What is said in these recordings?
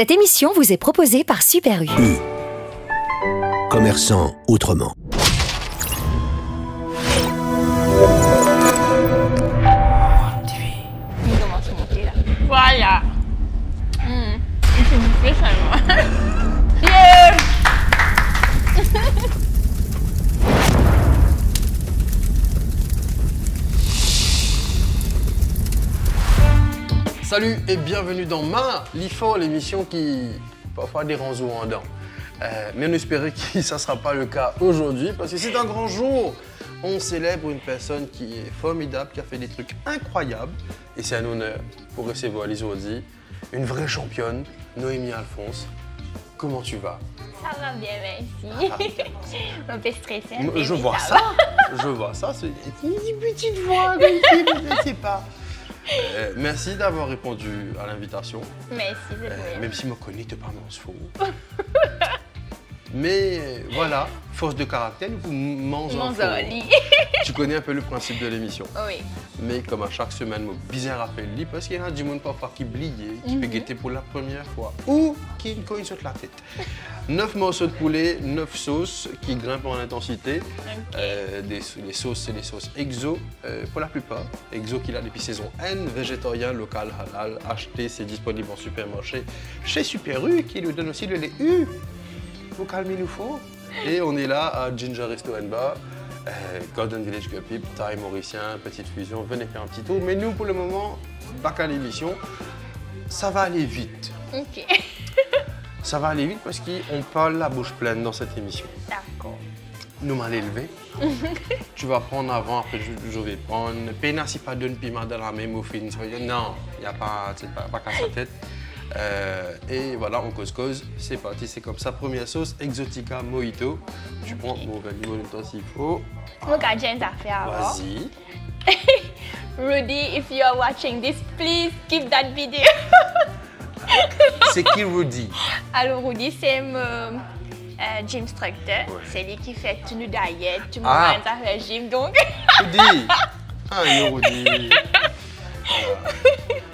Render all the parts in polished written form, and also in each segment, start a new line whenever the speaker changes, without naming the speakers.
Cette émission vous est proposée par Super U.
Commerçant autrement.
Il commence à monter là. Voilà. Il s'est bouffé seulement. Yeah.
Salut et bienvenue dans Ma Lifo, l'émission qui parfois dérange en dents. Mais on espérait que ça ne sera pas le cas aujourd'hui parce que c'est un grand jour. On célèbre une personne qui est formidable, qui a fait des trucs incroyables. Et c'est un honneur pour recevoir aujourd'hui une vraie championne, Noémie Alphonse. Comment tu vas?
Ça va bien, merci. Un peu stressée.
Je vois ça. C'est une petite voix, je ne sais pas. Merci d'avoir répondu à l'invitation.
Merci, c'est vrai.
Même si je me connais, tu n'es pas mon fou. Mais voilà, force de caractère, vous mangez en faux. Tu connais un peu le principe de l'émission.
Oui.
Mais comme à chaque semaine, je bizarre rappel parce qu'il y en a du monde parfois qui oublie, qui peut guetter pour la première fois ou qui ne saute la tête. 9 morceaux de poulet, 9 sauces qui grimpent en intensité.
Okay.
Les sauces, c'est des sauces exo pour la plupart. Exo qu'il a depuis saison N, végétarien, local, halal. Acheté, c'est disponible en supermarché chez Super U qui nous donne aussi le lait U. Faut calmer nous faut. Et on est là à Ginger Resto and Bar, Golden Village Gupip, Thai mauricien, petite fusion. Venez faire un petit tour. Mais nous, pour le moment, pas qu'à l'émission, ça va aller vite.
Ok.
Ça va aller vite parce qu'on parle la bouche pleine dans cette émission.
D'accord.
Nous m'allons élever. Tu vas prendre avant, après je vais prendre. Pena si pas donne piment dans la même muffin. Non, il n'y a pas qu'à sa tête. Et voilà, on cause. C'est parti, c'est comme ça. Première sauce, Exotica Mojito. Tu prends mon niveau de temps s'il faut.
Regarde, j'ai une affaire avant.
Vas-y.
Rudy, if you are watching this, please keep that video.
C'est qui Rudy?
Alors, Rudy, c'est mon gym instructor.
Ouais.
C'est lui qui fait tout le diet, tout le monde à faire gym. Donc.
Rudy! Ah, yo, Rudy!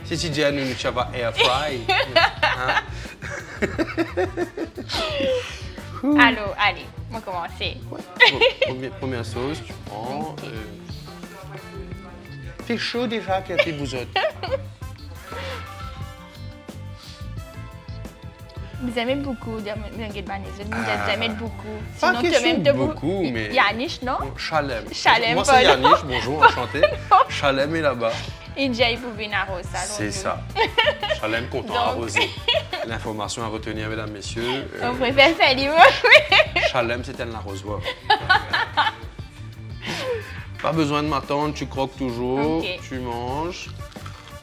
Si tu dis à nous, tu vas air fry. Hein?
Alors, allez, on va commencer.
Ouais. Première sauce, tu prends.
Okay.
Fait chaud déjà, qu'est-ce que vous autres?
Vous aimez beaucoup de mayonnaise, vous aimez beaucoup.
Pas
Sinon,
question
tu aimes
de beaucoup, mais...
Yannick, non?
Chalem.
Chalem,
moi, c'est Yannick, bonjour, enchanté. Chalem est là-bas.
Et Jay pour venir arroser.
C'est ça. Chalem content
Donc...
arrosé. L'information à retenir, mesdames, messieurs.
On préfère faire du
Chalem, c'est un arrosoir. Pas besoin de m'attendre, tu croques toujours,
Okay.
Tu manges.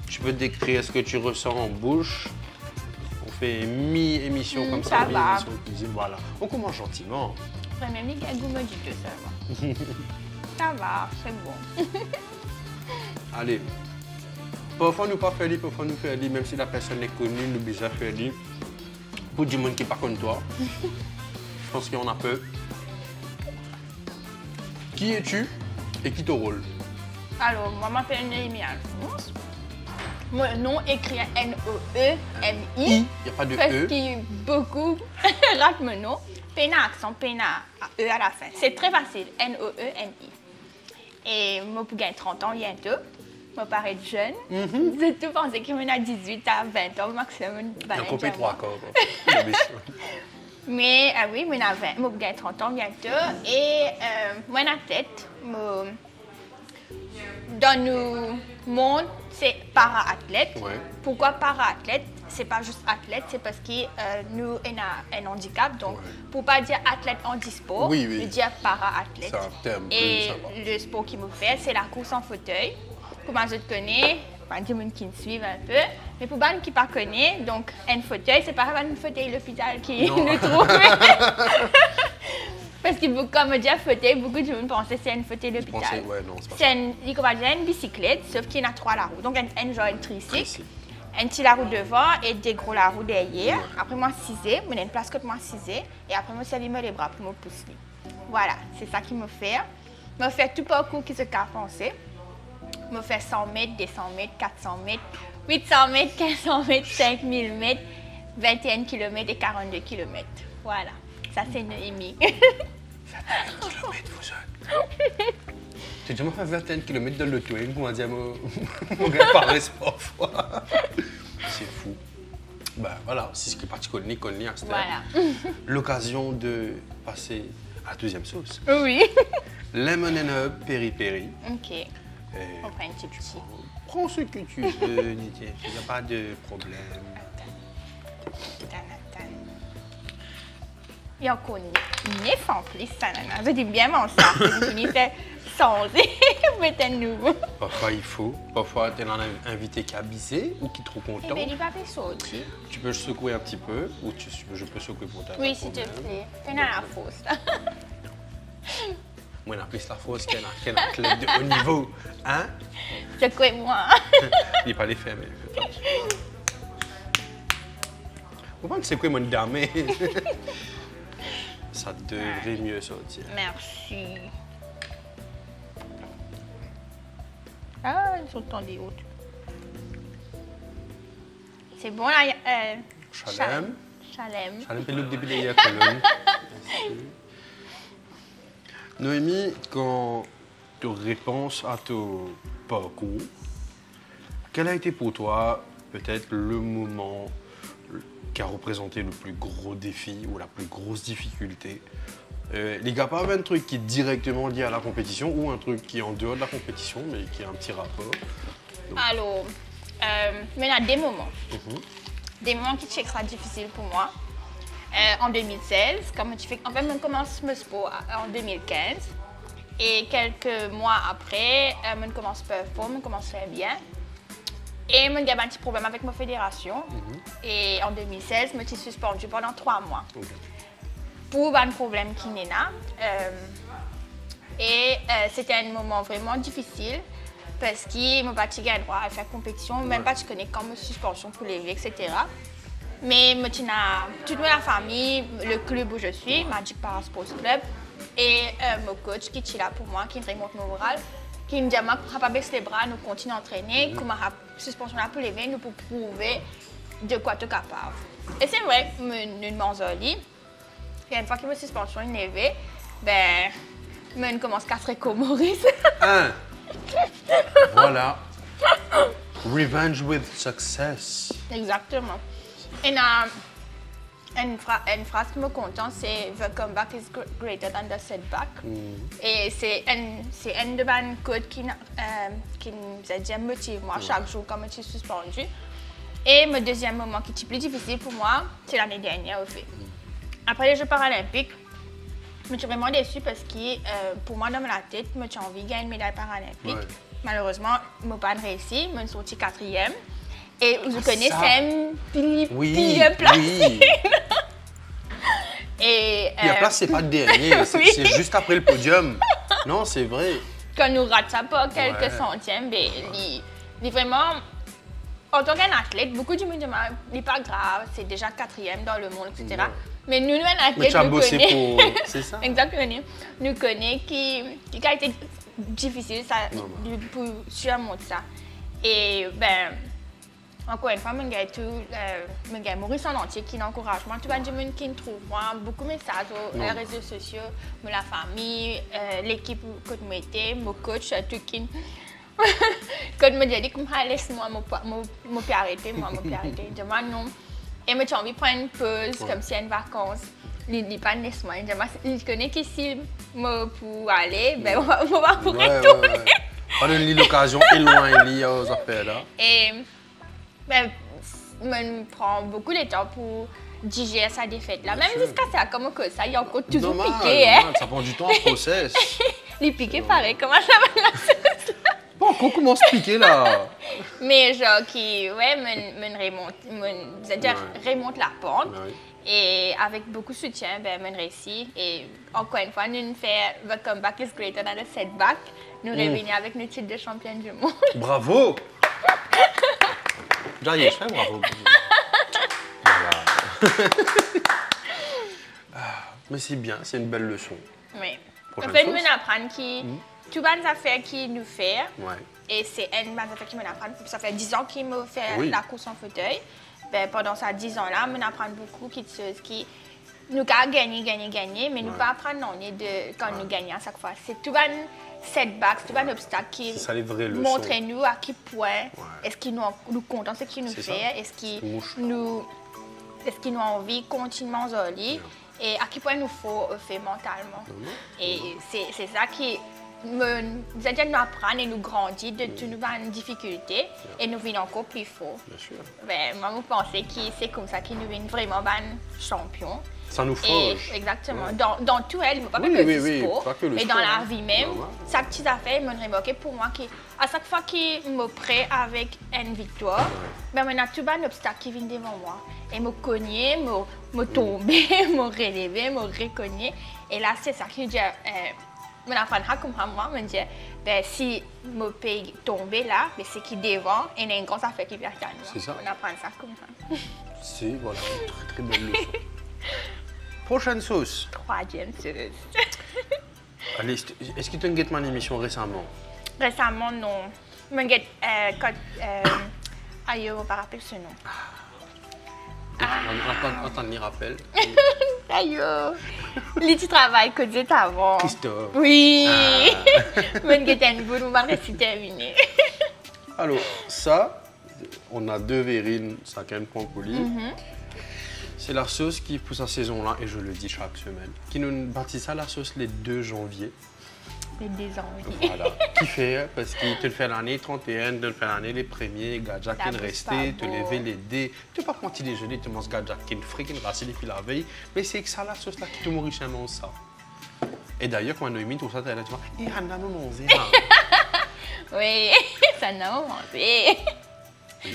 Tu peux décrire ce que tu ressens en bouche. On fait mi-émission comme ça,
ça va.
mi-émission de cuisine. Voilà. On commence gentiment.
Vraiment, mais il goût du tout seulement. Ça va, c'est bon.
Allez. Parfois, nous pas faire lire, parfois nous faire lire, même si la personne est connue, nous déjà faire lire. Pour du monde qui n'est pas comme toi, je pense qu'il y en a peu. Qui es-tu et qui ton rôle?
Alors, moi, je m'appelle Noémie Alphonse. Mon nom écrit Noemi.
Il n'y a pas de
Parce
E.
que beaucoup ratent mon nom. Pena accent, Pena E à la fin. C'est très facile. Noemi. Et moi, pour gagner 30 ans bientôt, je parais jeune. J'ai tout pensé que je 18 à 20 ans maximum.
Il y a compris 3 corps.
Mais oui, je vais gagner 30 ans bientôt. Et moi, la tête, dans le monde, c'est para-athlète.
Ouais.
Pourquoi para-athlète? C'est pas juste athlète, c'est parce que nous avons un handicap. Donc, pour ne pas dire athlète handisport,
Oui.
je dis para-athlète.
C'est un terme
Et
plus
le sport qui me fait, c'est la course en fauteuil. Pour moi, je te connais, pas des gens qui me suivent un peu. Mais pour les gens qui ne connaissent pas, donc un fauteuil, c'est pas un fauteuil l'hôpital qui nous trouve. Parce que comme on dit fauteuil, beaucoup de gens pensaient que c'est un fauteuil l'hôpital.
Ouais, non, c'est pas
C'est une bicyclette, sauf qu'il y en a 3 la roue. Donc un genre de tricycle. Un petit la roue devant et des gros la roue derrière. Ouais. Après moi, 6 moi, une place que moi 6 et après moi, servi les bras pour me pousser. Voilà, c'est ça qui me fait. Je fais tout parcours qui se qu'a pensé. Je fais 100 mètres, 200 mètres, 400 mètres, 800 mètres, 1500 mètres, 5000 mètres. 21 km et 42 km. Voilà, ça c'est Noémie.
21 km, vous autres. J'ai déjà fait 21 km dans l'auto, et on dit mon gars paraît parfois. C'est fou. Ben voilà, c'est ce qui est particulier à cette
Voilà.
L'occasion de passer à la deuxième sauce.
Oui.
Lemon and herb peri-peri.
Ok. On prend un petit petit.
Prends ce que tu veux, Nitié. Il n'y a pas de problème.
Il y a encore une en plus, ça, nana. Je dis bien mon ça. Je finissais sans mettre un nouveau.
Parfois, il faut. Parfois, tu es un invité qui a bissé ou qui est trop content.
Mais il va faire sortir.
Tu peux secouer un petit peu ou je peux secouer pour ta
Oui, s'il te plaît. Fais la fausse, là.
Moi, on a plus la fausse qu'un athlète de haut niveau. Hein?
Secouez-moi.
Il n'est pas les faire, mais... Vous pensez que c'est quoi mon dame? Ça devrait mieux sortir.
Merci. Ah, ils sont tendus hautes. C'est bon, là.
Chalem.
Chalem.
Chalem, c'est le début de la colonne. Noémie, quand tu réponds à ton parcours, quel a été pour toi peut-être le moment qui a représenté le plus gros défi ou la plus grosse difficulté? Les gars, pas un truc qui est directement lié à la compétition ou un truc qui est en dehors de la compétition mais qui a un petit rapport. Donc...
Alors, mais il y a des moments. Des moments qui sera difficiles pour moi. En 2016, comme tu fais, en fait, je commence mon sport en 2015. Et quelques mois après, je commence à performer, je commence à faire bien. Et j'ai un petit problème avec ma fédération. Et en 2016, je me suis suspendue pendant 3 mois. Pour un problème qui n'est là. C'était un moment vraiment difficile parce que je n'ai pas eu le droit à faire compétition, même pas tu connais quand ma suspension pour lever, etc. Mais toute la famille, le club où je suis, Magic Para Sports Club, et mon coach qui est là pour moi, qui remonte mon moral, qui me dit que je ne pas baisser les bras, nous continuons à entraîner, que ma suspension là pour lever, nous pour prouver de quoi tu es capable. Et c'est vrai, nous m'en zoli. Et une fois que ma suspension est levée, ben, je commence à casser comme Maurice.
Voilà. Revenge with success.
Exactement. Et une phrase qui me contente, c'est The comeback is greater than the setback. Et c'est un de mes codes qui nous a dit motive moi chaque jour quand je suis suspendue. Et mon deuxième moment qui est plus difficile pour moi, c'est l'année dernière au fait. Après les Jeux paralympiques, je suis vraiment déçue parce que pour moi, dans ma tête, j'ai envie de gagner une médaille paralympique. Malheureusement, je n'ai pas réussi, je suis sortie 4e. Et vous connaissez, c'est un pilier placé. Et
la place, c'est pas le dernier, c'est juste après le podium. Non, c'est vrai.
Quand nous ratons pas quelques centièmes, il vraiment, en tant qu'athlète, beaucoup de gens me disent c'est pas grave, c'est déjà 4e dans le monde, etc. Ouais. Mais nous, un athlète, nous connaissons.
C'est ça.
Exactement. Nous connaissons qui a été difficile ça, pour surmonter ça. Et ben. Encore une fois, je gagne Maurice en entier qui m'encourage. Tout le monde qui me trouve beaucoup de messages sur les réseaux sociaux, la famille, l'équipe que je mettais, mon coach, tout qui. Quand je me dis que laisse-moi me arrêter, je dis non. Et j'ai envie de prendre une pause, comme si une vacance. Il dit pas laisse-moi. Il connaît qu'ici, pour aller, ben, on va retourner.
On donne l'occasion éloigner aux affaires là.
Et ben, je prends beaucoup de temps pour digérer sa défaite là. Même jusqu'à ça, comme ça, il y a encore toujours piqué.
Ça prend du temps en process.
Les piqués pareil, comment ça va la sauce là?
Bon, on commence à piquer là.
Mais genre qui, remonte la pente. Et avec beaucoup de soutien, ben, je réussis. Et encore une fois, nous faisons The comeback is greater than the setback. Nous revenons avec nos titres de championne du monde.
Bravo! Je fais bravo. Voilà. Mais c'est bien, c'est une belle leçon.
Oui. En fait, nous apprenons que toutes les affaires qu'il nous fait, et c'est une affaire qui m'apprend. Ça fait 10 ans qu'il me fait la course en fauteuil. ben, pendant ces 10 ans-là, on apprend beaucoup de choses qui nous a gagné, mais nous pas apprendre quand nous gagnons à chaque fois. C'est tout un setback, tout un obstacle qui montre nous à quel point est-ce qu'il nous content ce qu'il nous fait, est-ce qu'il nous a envie continuellement d'aller et à quel point nous faut faire mentalement. Et c'est ça qui nous apprend et nous grandit de toutes nos difficultés et nous venons encore plus fort. Ben, moi, je pense que c'est comme ça qu'il nous vient vraiment un champion.
Ça nous forge.
Exactement. Dans tout, elle, pas que le sport, mais dans la vie même, chaque petite affaire, je me remarque pour moi qu'à chaque fois qu'il me prête avec une victoire, ben, on a tout un obstacle qui vient devant moi. Et me cogner, me tomber, me relever, me reconnaître. Et là, c'est ça qui dit. Je apprendra comme moi, me dire, ben, si je peux tomber là, ben, c'est qui devant et il y a une grosse affaire qui vient à nous.
C'est ça.
On apprend ça comme ça.
C'est voilà, une très très belle leçon. Prochaine sauce.
Troisième sauce.
Allez, est-ce que tu as une mon émission récemment?
Récemment, non. Je me aïe, je ne me rappelle ce nom.
On t'y rappelle.
Aïe, les petits travail que tu avant.
Christophe.
Oui. Je me une bonne, on c'est terminé.
Alors, ça, on a 2 verrines, chacun point poli. C'est la sauce qui pousse à saison-là, et je le dis chaque semaine, qui nous bâtit ça la sauce les 2 janvier.
Les 2 janvier.
Voilà. Qui fait, parce qu'il te le fait l'année 31, te le fait l'année les premiers, gadja qui resté, te lever les dés. Tu n'as pas petit déjeuner, tu manges gadja qui frit, qui racine depuis la veille. Mais c'est que ça, la sauce là, qui te mourit chez ça. Et d'ailleurs, quand on a mis tout ça, tu vas et Anna, nous mangé.
Oui, ça n'a pas mangé.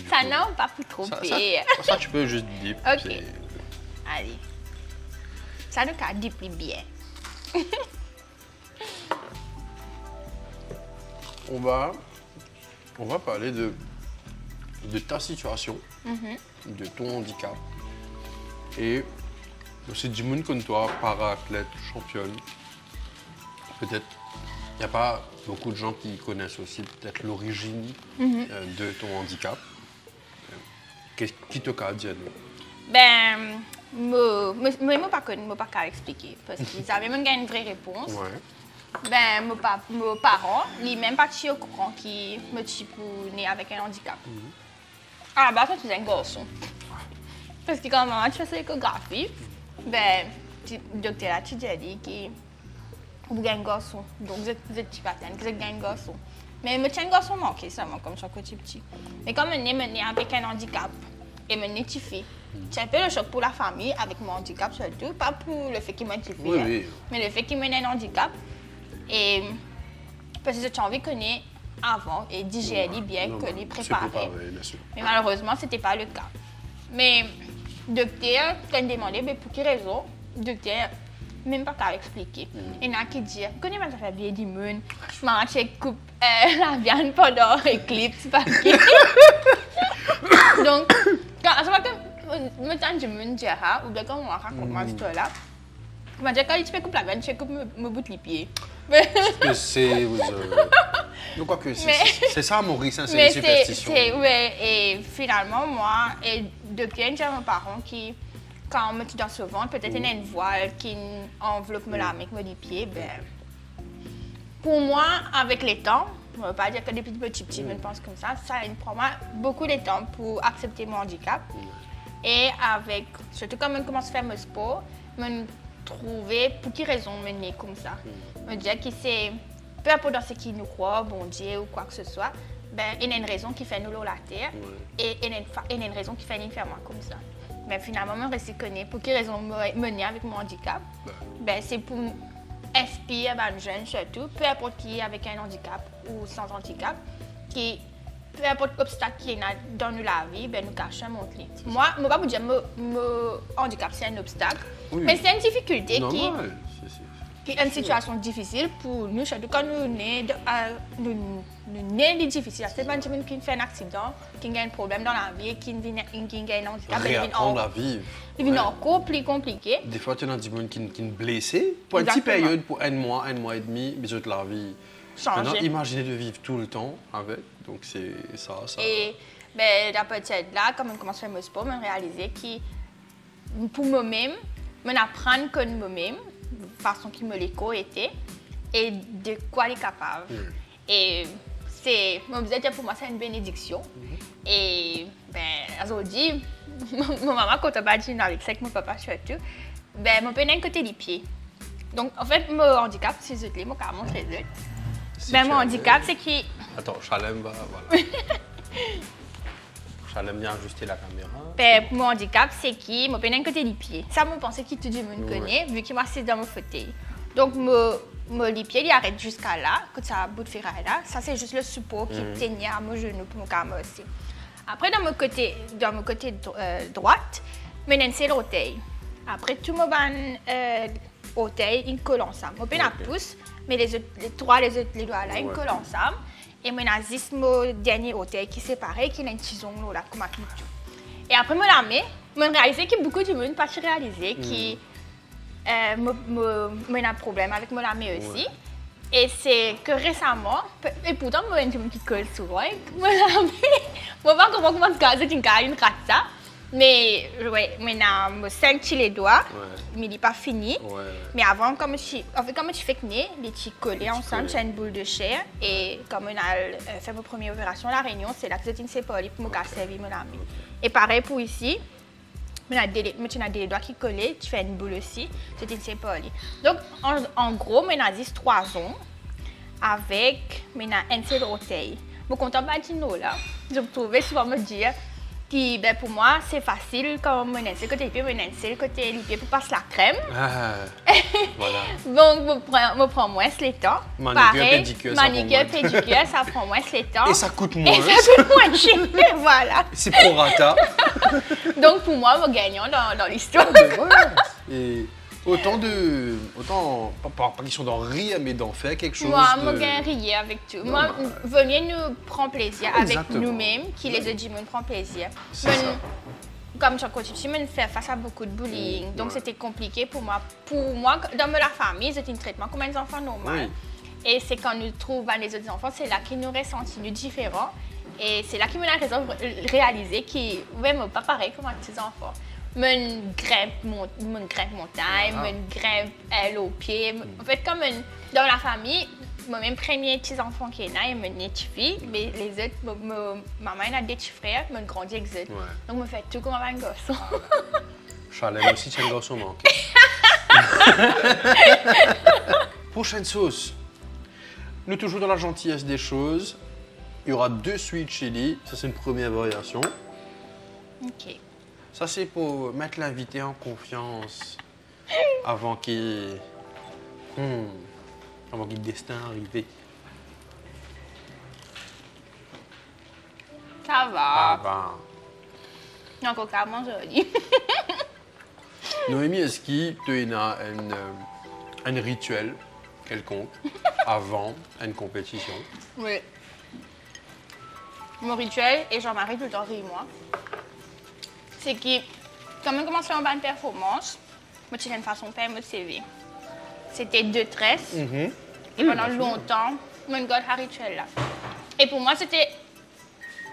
Ça n'a pas pu tromper.
Ça, tu peux juste dire.
Ok. Allez. Ça nous a dit plus bien.
On va parler de ta situation, de ton handicap. Et c'est du monde comme toi, para-athlète, championne. Peut-être, il n'y a pas beaucoup de gens qui connaissent aussi peut-être l'origine de ton handicap. Qu'est-ce qui te a dit?
Ben, je ne peux pas expliquer parce qu'ils avaient même une vraie réponse. Ben, mes parents, ils même pas au courant qui me dit pour né avec un handicap. Ah, bah, tu es un garçon. Parce que quand maman tu fais l'échographie, ben, le docteur a dit que vous êtes un garçon. Donc, vous êtes petit patin, vous êtes un garçon. Mais je suis un garçon manqué seulement, comme ça, quand je suis petit. Mais quand je suis né avec un handicap et je suis une fille, c'est un peu le choc pour la famille avec mon handicap surtout, pas pour le fait qu'il m'a été fait, mais le fait qu'il m'a un handicap. Et parce que j'ai envie de connaître avant et digérer bien, connaître, préparer. Mais malheureusement, ce n'était pas le cas. Mais le docteur, quand il me demandait pour quelle raison, le docteur même pas qu'à expliquer. Il y en a qui disent, connais pas ça fait bien d'immun, je mange et coupe la viande pendant l'éclipse. Donc, quand à ce moment que me tente d'immun dira ou bien quand on raconte ma histoire là, je dis quand tu fais coupe la viande, tu fais coupe me bout les pieds.
C'est ça Maurice, c'est une superstition.
Oui, et finalement moi et depuis j'ai mes parents qui quand on me tue dans ce ventre, peut-être il y a une voile qui enveloppe la main avec mes pieds. Ben, pour moi, avec le temps, je ne veux pas dire que depuis petit, je pense comme ça prend beaucoup de temps pour accepter mon handicap. Et avec, surtout quand je commence à faire mon sport, je trouver pour quelle raison je suis comme ça. Je dis que c'est, peu importe dans ce qui nous croit, bon Dieu ou quoi que ce soit, ben, il y a une raison qui fait nous la terre et il y a une raison qui fait nous faire comme ça. Mais finalement, je reconnais pour quelle raison je suis avec mon handicap. Ben, c'est pour inspirer les jeunes surtout, peu importe qui est avec un handicap ou sans handicap, qui peu importe l'obstacle qu'il y a dans la vie, ben, nous cachons mon clé. Moi, je ne vais pas vous dire que mon handicap c'est un obstacle, mais c'est une difficulté qui est une situation difficile pour nous, surtout quand nous sommes difficiles. C'est pas une personne qui fait un accident, qui a un problème dans la vie, qui a un handicap.
Réapprendre à vivre.
Il est encore plus compliqué.
Des fois, tu as des gens qui sont blessés pour une petite période, pour un mois et demi, mais toute la vie. Maintenant, imaginez de vivre tout le temps avec, donc c'est ça.
Et ben, à partir de là, comme on commence à faire mon sport, je réalisé que pour moi-même, je apprendre comme moi-même, de façon qui me l'écho était, et de quoi elle est capable. Et c'est, pour moi, c'est une bénédiction. Et ben, aujourd'hui, ma maman, quand on va dire avec ça, que mon papa surtout, ben, mon père côté des pieds. Donc, en fait, mon handicap, c'est les autres, mon carrément, c'est les autres. Ben, mon handicap, c'est que...
Attends, Chalem va, voilà. Chalem vient ajuster la caméra.
Ben, mon handicap, c'est que mon père côté des pieds. Ça, je pensais que tout le monde connaît, vu qu'il m'assise dans mon fauteuil. Donc, les pieds, ils arrêtent jusqu'à là, quand ça a bout de ferraille là. Ça, c'est juste le support qui tenait à mon genou pour mon carrément aussi. Après, dans mon côté droite, je suis l'orteil. Après, tout mon orteil, il colle ensemble. Mon père pousse, mais les doigts là, ils collent ensemble. Et je suis mon dernier orteil qui est séparé, qui a une tison là, comme un tout. Et après, je réalisé que beaucoup de monde n'a pas réalisé que j'ai un problème avec mon ami aussi. Et c'est que récemment, et pourtant, moi, je suis qui colle souvent, mon ami, je ne sais pas comment c'est une rata, mais je senti les doigts, mais il n'est pas fini. Mais avant, comme je fais que les petits collés ensemble, j'ai une boule de chair. Et comme on a fait ma première opération à La Réunion, c'est là que je suis pas pour me casser mon ami. Et pareil pour ici. Tu as des doigts qui collent, tu fais une boule aussi, c'est une séparation. Donc, en gros, on a 3 ans avec un seul orteil. Je suis content de là. Je me trouvais souvent me dire que ben, pour moi, c'est facile quand on a un seul côté les pieds, on a un seul côté les pieds pour passer la crème.
Voilà.
Donc, je prends moins le temps.
Manicure,
pédicure, ça prend moins le temps.
Et ça coûte moins.
Et ça coûte moins cher, voilà.
C'est pro rata.
Donc pour moi, nous gagnons dans l'histoire.
Et autant pas question d'en rire, mais d'en faire quelque chose.
Moi, je gagne rire avec tout. Moi, venez nous prendre plaisir avec nous-mêmes, qui les autres nous prend plaisir. Comme je continue, je fais face à beaucoup de bullying, donc c'était compliqué pour moi. Pour moi, dans la famille, c'est un traitement comme un enfant normal. Et c'est quand nous trouvons les autres enfants, c'est là qu'ils nous ressentent différents. Et c'est là qu'il m'a raison de réaliser qu'ils ne sont pas pareil comme un petit enfant. Je grimpe montagne, je grimpe au pied. En fait, comme dans la famille, mon premier petit enfant qui est né, il me une petite fille, mais les autres, maman a des petits frères, je grandis avec eux. Donc je fais tout comme un garçon.
Chalem aussi, tu es un garçon manqué. Prochaine sauce. Nous toujours dans la gentillesse des choses. Il y aura 2 sweet chili. Ça, c'est une première variation.
Ok.
Ça, c'est pour mettre l'invité en confiance avant qu'il destin arrive.
Ça va.
Ça va.
Non, encore carrément joli.
Noémie, est-ce que tu as un rituel quelconque avant une compétition?
Oui. Mon rituel, et Jean-Marie tout le temps rit moi, c'est que quand on commence à faire une bonne performance, moi j'ai une façon de faire mon CV. C'était 2 tresses, et pendant longtemps, je garde ce rituel là. Et pour moi, c'était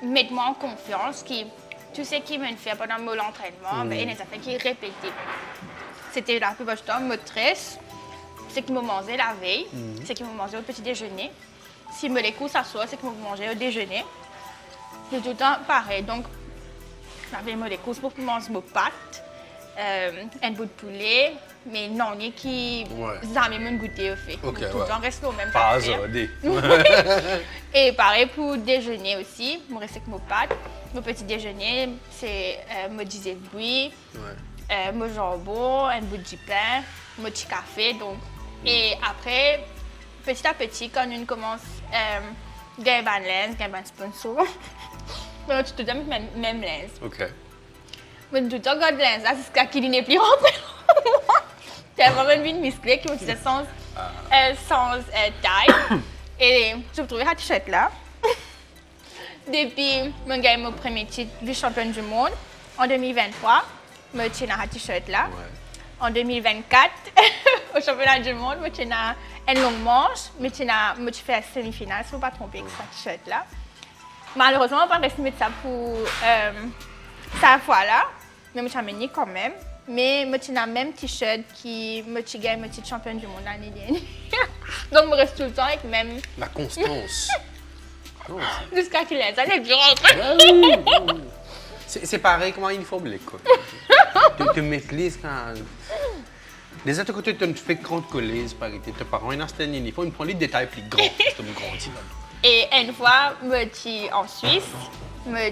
mettre moi en confiance, qui tout ce qui me fait pendant mon entraînement, et les affaires qui répétaient. C'était la plupart du temps, mon tresse, c'est qu'ils me mangeaient la veille, c'est qu'ils me mangeaient au petit déjeuner. Si me les coups s'assoient, c'est qu'ils me mangeaient au déjeuner. C'est tout le temps pareil. Donc, j'avais les courses pour manger mes pâtes, un bout de poulet, mais non, il y a qui jamais me goûter au fait.
Okay,
tout le temps reste au même
pas
Et pareil pour déjeuner aussi, je reste avec mes pâtes. Mon petit déjeuner, c'est me disais bouillie, mon jambon, un bout de pain, mon petit café. Donc. Et après, petit à petit, quand on commence à gagner un lens, gagner un sponsor, tu te donnes même lens.
Ok.
Mais tout le temps, quand lens, là, c'est ce qui n'est plus rentré. C'est vraiment une musclée qui me disait sans taille. Et je me trouvais à t-shirt là. Depuis, je gagne mon premier titre vice-championne du monde en 2023. Je tiens à t-shirt là. En 2024, au championnat du monde, je tiens une longue manche. Je fais la semi-finale, si je ne me pas tromper avec ce t-shirt là. Malheureusement, on va pas rester mettre ça pour ça fois là. Mais je suis quand même. Mais je suis dans le même t-shirt qui me gagne le titre champion du monde l'année dernière. Donc, je reste tout le temps avec même.
La constance.
Jusqu'à qu'il ait ça, c'est dur.
C'est pareil comme un uniforme de l'école. Tu maîtrises quand. Les autres côtés, tu fais grande collège, par exemple. Tes parents, ils ont un uniforme, ils prennent les détails plus grands. Tu me grandis là.
Et une fois, je suis en Suisse, je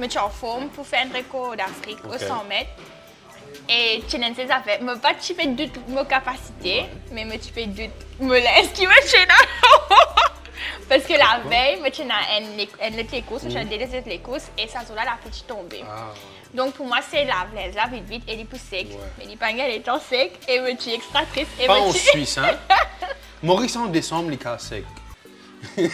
suis en forme pour faire un record d'Afrique au 100 mètres. Et tu n'as pas fait, je ne pas fais de mes capacités, mais je fais de me laisse qui me tient. Parce que la veille, je suis dans les courses, je suis délaissé les courses et ça là la petite tombée. Donc pour moi, c'est la blaise, là, vite, et il est plus sec. Mais il pas est temps sec et je suis extra triste.
Pas en Suisse, hein? Maurice en décembre, il est sec.
Je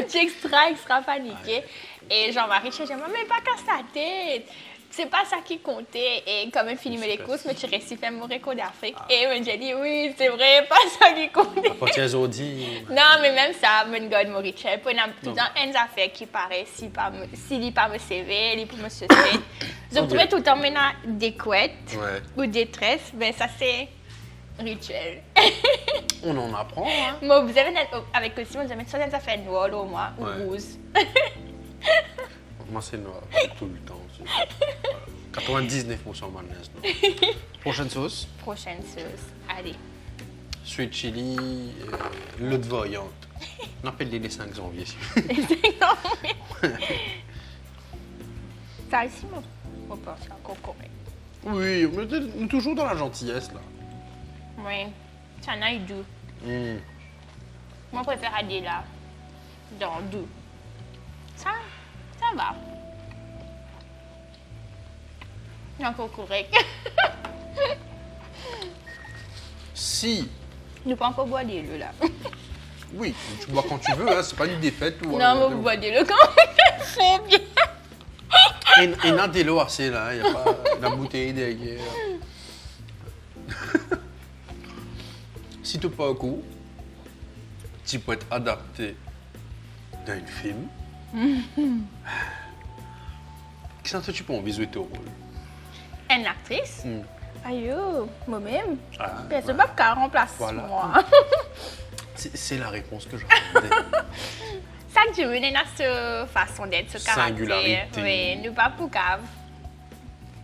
suis extra paniquée. Et Jean-Marie, je dis, mais pas casse la tête. C'est pas ça qui comptait. Et comme je finis mes courses, je suis resté faire mon record d'Afrique. Et je dis, oui, c'est vrai, pas ça qui comptait.
Pas tiens aujourd'hui.
Non, mais même ça, je garde mon richesse. Pour tout le temps, une affaire qui paraît, s'il n'est pas me CV, il peut me se faire. Je trouve tout le temps maintenant des couettes ou des tresses, mais ça c'est rituel.
On en apprend, hein?
Moi, vous avez avec aussi, vous avez soit des affaires noires au moins, ou roses.
Moi, c'est noir, tout le temps. 99% mayonnaise. Prochaine sauce?
Prochaine sauce, allez.
Sweet chili, l'eau de voyante. On appelle les 5 janvier.
Les 5 janvier? Ça ici, moi, je pense encore correct.
Oui, on est toujours dans la gentillesse, là.
Oui, ça en a eu doux. Moi, je préfère aller là, dans doux. Ça va. C'est encore correct.
Si.
Nous pas encore boire des là.
Oui, tu bois quand tu veux, hein, c'est pas une défaite. Ou,
non, mais vous boire des quand c'est bien.
Et n'a des lots assez là, il n'y a pas la bouteille derrière. Si tu n'as pas un coup, tu peux être adapté dans un film. Qu'est-ce que tu peux envisager ton rôle?
Une actrice? Aïe, moi-même.
Ah,
C'est pas qu'à remplacer moi.
C'est la réponse que j'attendais.
Ça que je veux dans cette façon d'être, ce caractère.
Singularité.
Oui, nous pas pour cave.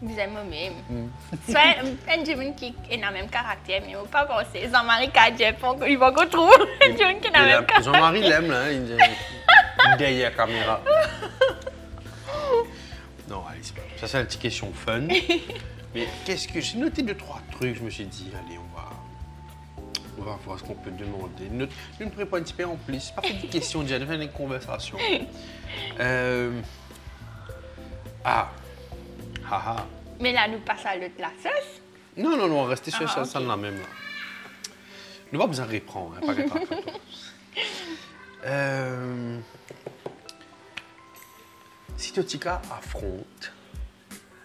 Vous aimez moi-même. Soit un Jimmy qui est dans le même caractère, mais on ne pas penser. Jean-Marie Kadjep, il va qu'on trouve un Jimmy qui est dans le même caractère.
Jean-Marie l'aime, là, il est derrière la caméra. Non, allez, ça c'est une petite question fun. Mais qu'est-ce que j'ai noté 2-3 trucs, je me suis dit, allez, on va voir ce qu'on peut demander. Je ne pourrais pas un petit peu en plus. Pas fait des questions déjà, on fait une conversation.
Mais là, nous passons à l'autre la sauce.
Non, on va rester sur ça,
ok.
ça la même là. Nous va besoin de reprendre, hein, pas grave. Si Totika affronte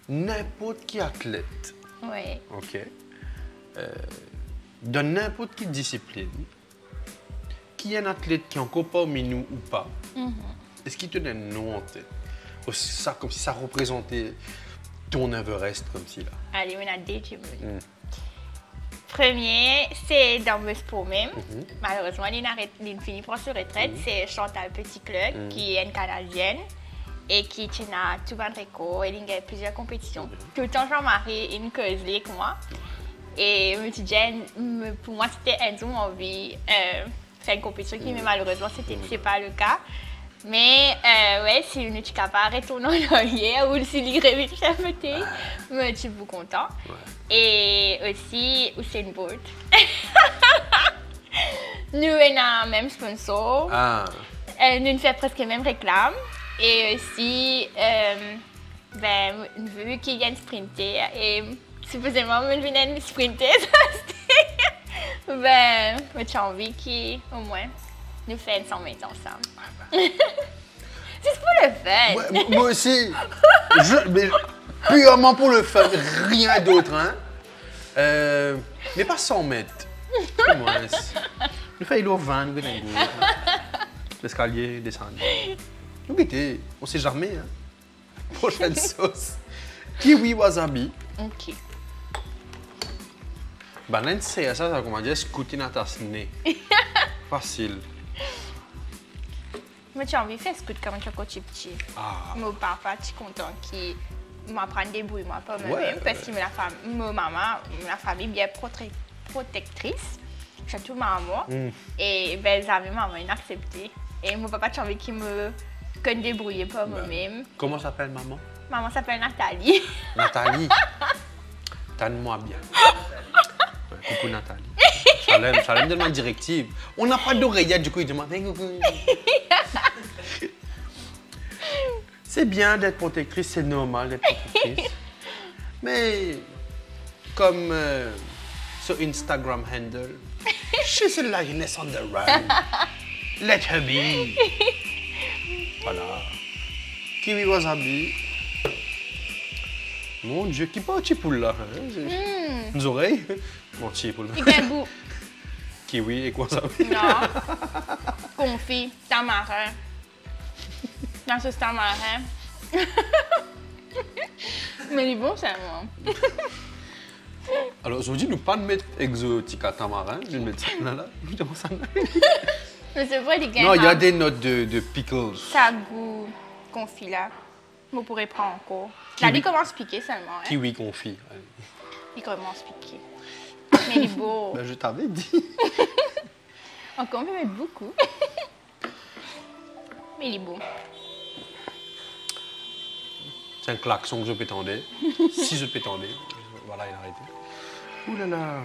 n'importe qui athlète,
Oui.
ok, dans n'importe quelle discipline, qui est un athlète qui est encore parmi nous ou pas, est-ce qu'il te donne un nom en tête? Ça, comme si ça représentait ton Everest, comme si là.
Allez, on a deux Jimmy. Premier, c'est dans le sport même. Malheureusement, il finit pour sa retraite. C'est Chantal Petit-Clerc, qui est une Canadienne et qui a tout le record. Elle a plusieurs compétitions. Tout le temps, Jean-Marie, il cause avec moi. Et je me dis, pour moi, c'était un jour envie de faire une compétition qui, mais malheureusement, ce n'est pas le cas. Mais ouais, si on est capable de retourner en arrière ou si il réussit à voter, je suis beaucoup content. Et aussi, Usain Bolt. Nous avons le même sponsor. Nous faisons presque la même réclame. Et aussi, vu qu'il y a une sprinter, et supposément, je viens de sprinter, j'ai envie qu'au moins, nous fassions 100 mètres ensemble. C'est pour le fun.
Ouais, moi aussi. Mais purement pour le fun, rien d'autre. Hein? Mais pas 100 mètres. Moi, nous faisons 20, nous faisons l'escalier, descendre. Écoutez, on sait jamais. Hein. Prochaine sauce. Kiwi wasabi.
Ok.
Banane, c'est ça, comment dire, scoutine à ta nez. Facile.
Mais tu as envie de faire scout comme un petit.
Ah.
Mon papa, tu es content qu'il m'apprend à débrouiller moi pas moi-même.
Ouais.
Parce que ma maman, la famille bien protectrice. Surtout ma maman. Et ben, j'avais maman inacceptée. Et mon papa, tu as envie qu'il me débrouiller pas moi-même.
Comment s'appelle maman?
Maman s'appelle Nathalie.
Nathalie. Tanne-moi bien. Ouais, coucou Nathalie. Chalem donne ma directive. On n'a pas d'oreillette, du coup il demande. C'est bien d'être protectrice, c'est normal d'être protectrice. Mais comme sur Instagram handle, she's a lioness on the run. Let her be. Voilà. Kiwi wasabi. Mon Dieu, qui pas au poule là? Les oreilles? Mon poule.
Il fait un goût.
Kiwi et wasabi.
Non. Confit, tamarin. La sauce tamarin. Mais il est bon, ça, moi.
Alors, aujourd'hui, nous pas de mettre exotique à tamarin, je vais mettre ça là.
Mais c'est vrai, les gars.
Non, il y a des notes de pickles.
Ça a goût confit là. Vous pourrez prendre encore. Là, il commence à piquer seulement. Hein.
Kiwi confit.
Il commence à piquer. Mais il est beau.
Ben, je t'avais dit.
Encore, on peut mettre beaucoup. Mais il est beau.
C'est un klaxon que je pétendais. Si je pétendais. Voilà, il a arrêté. Ouh là là.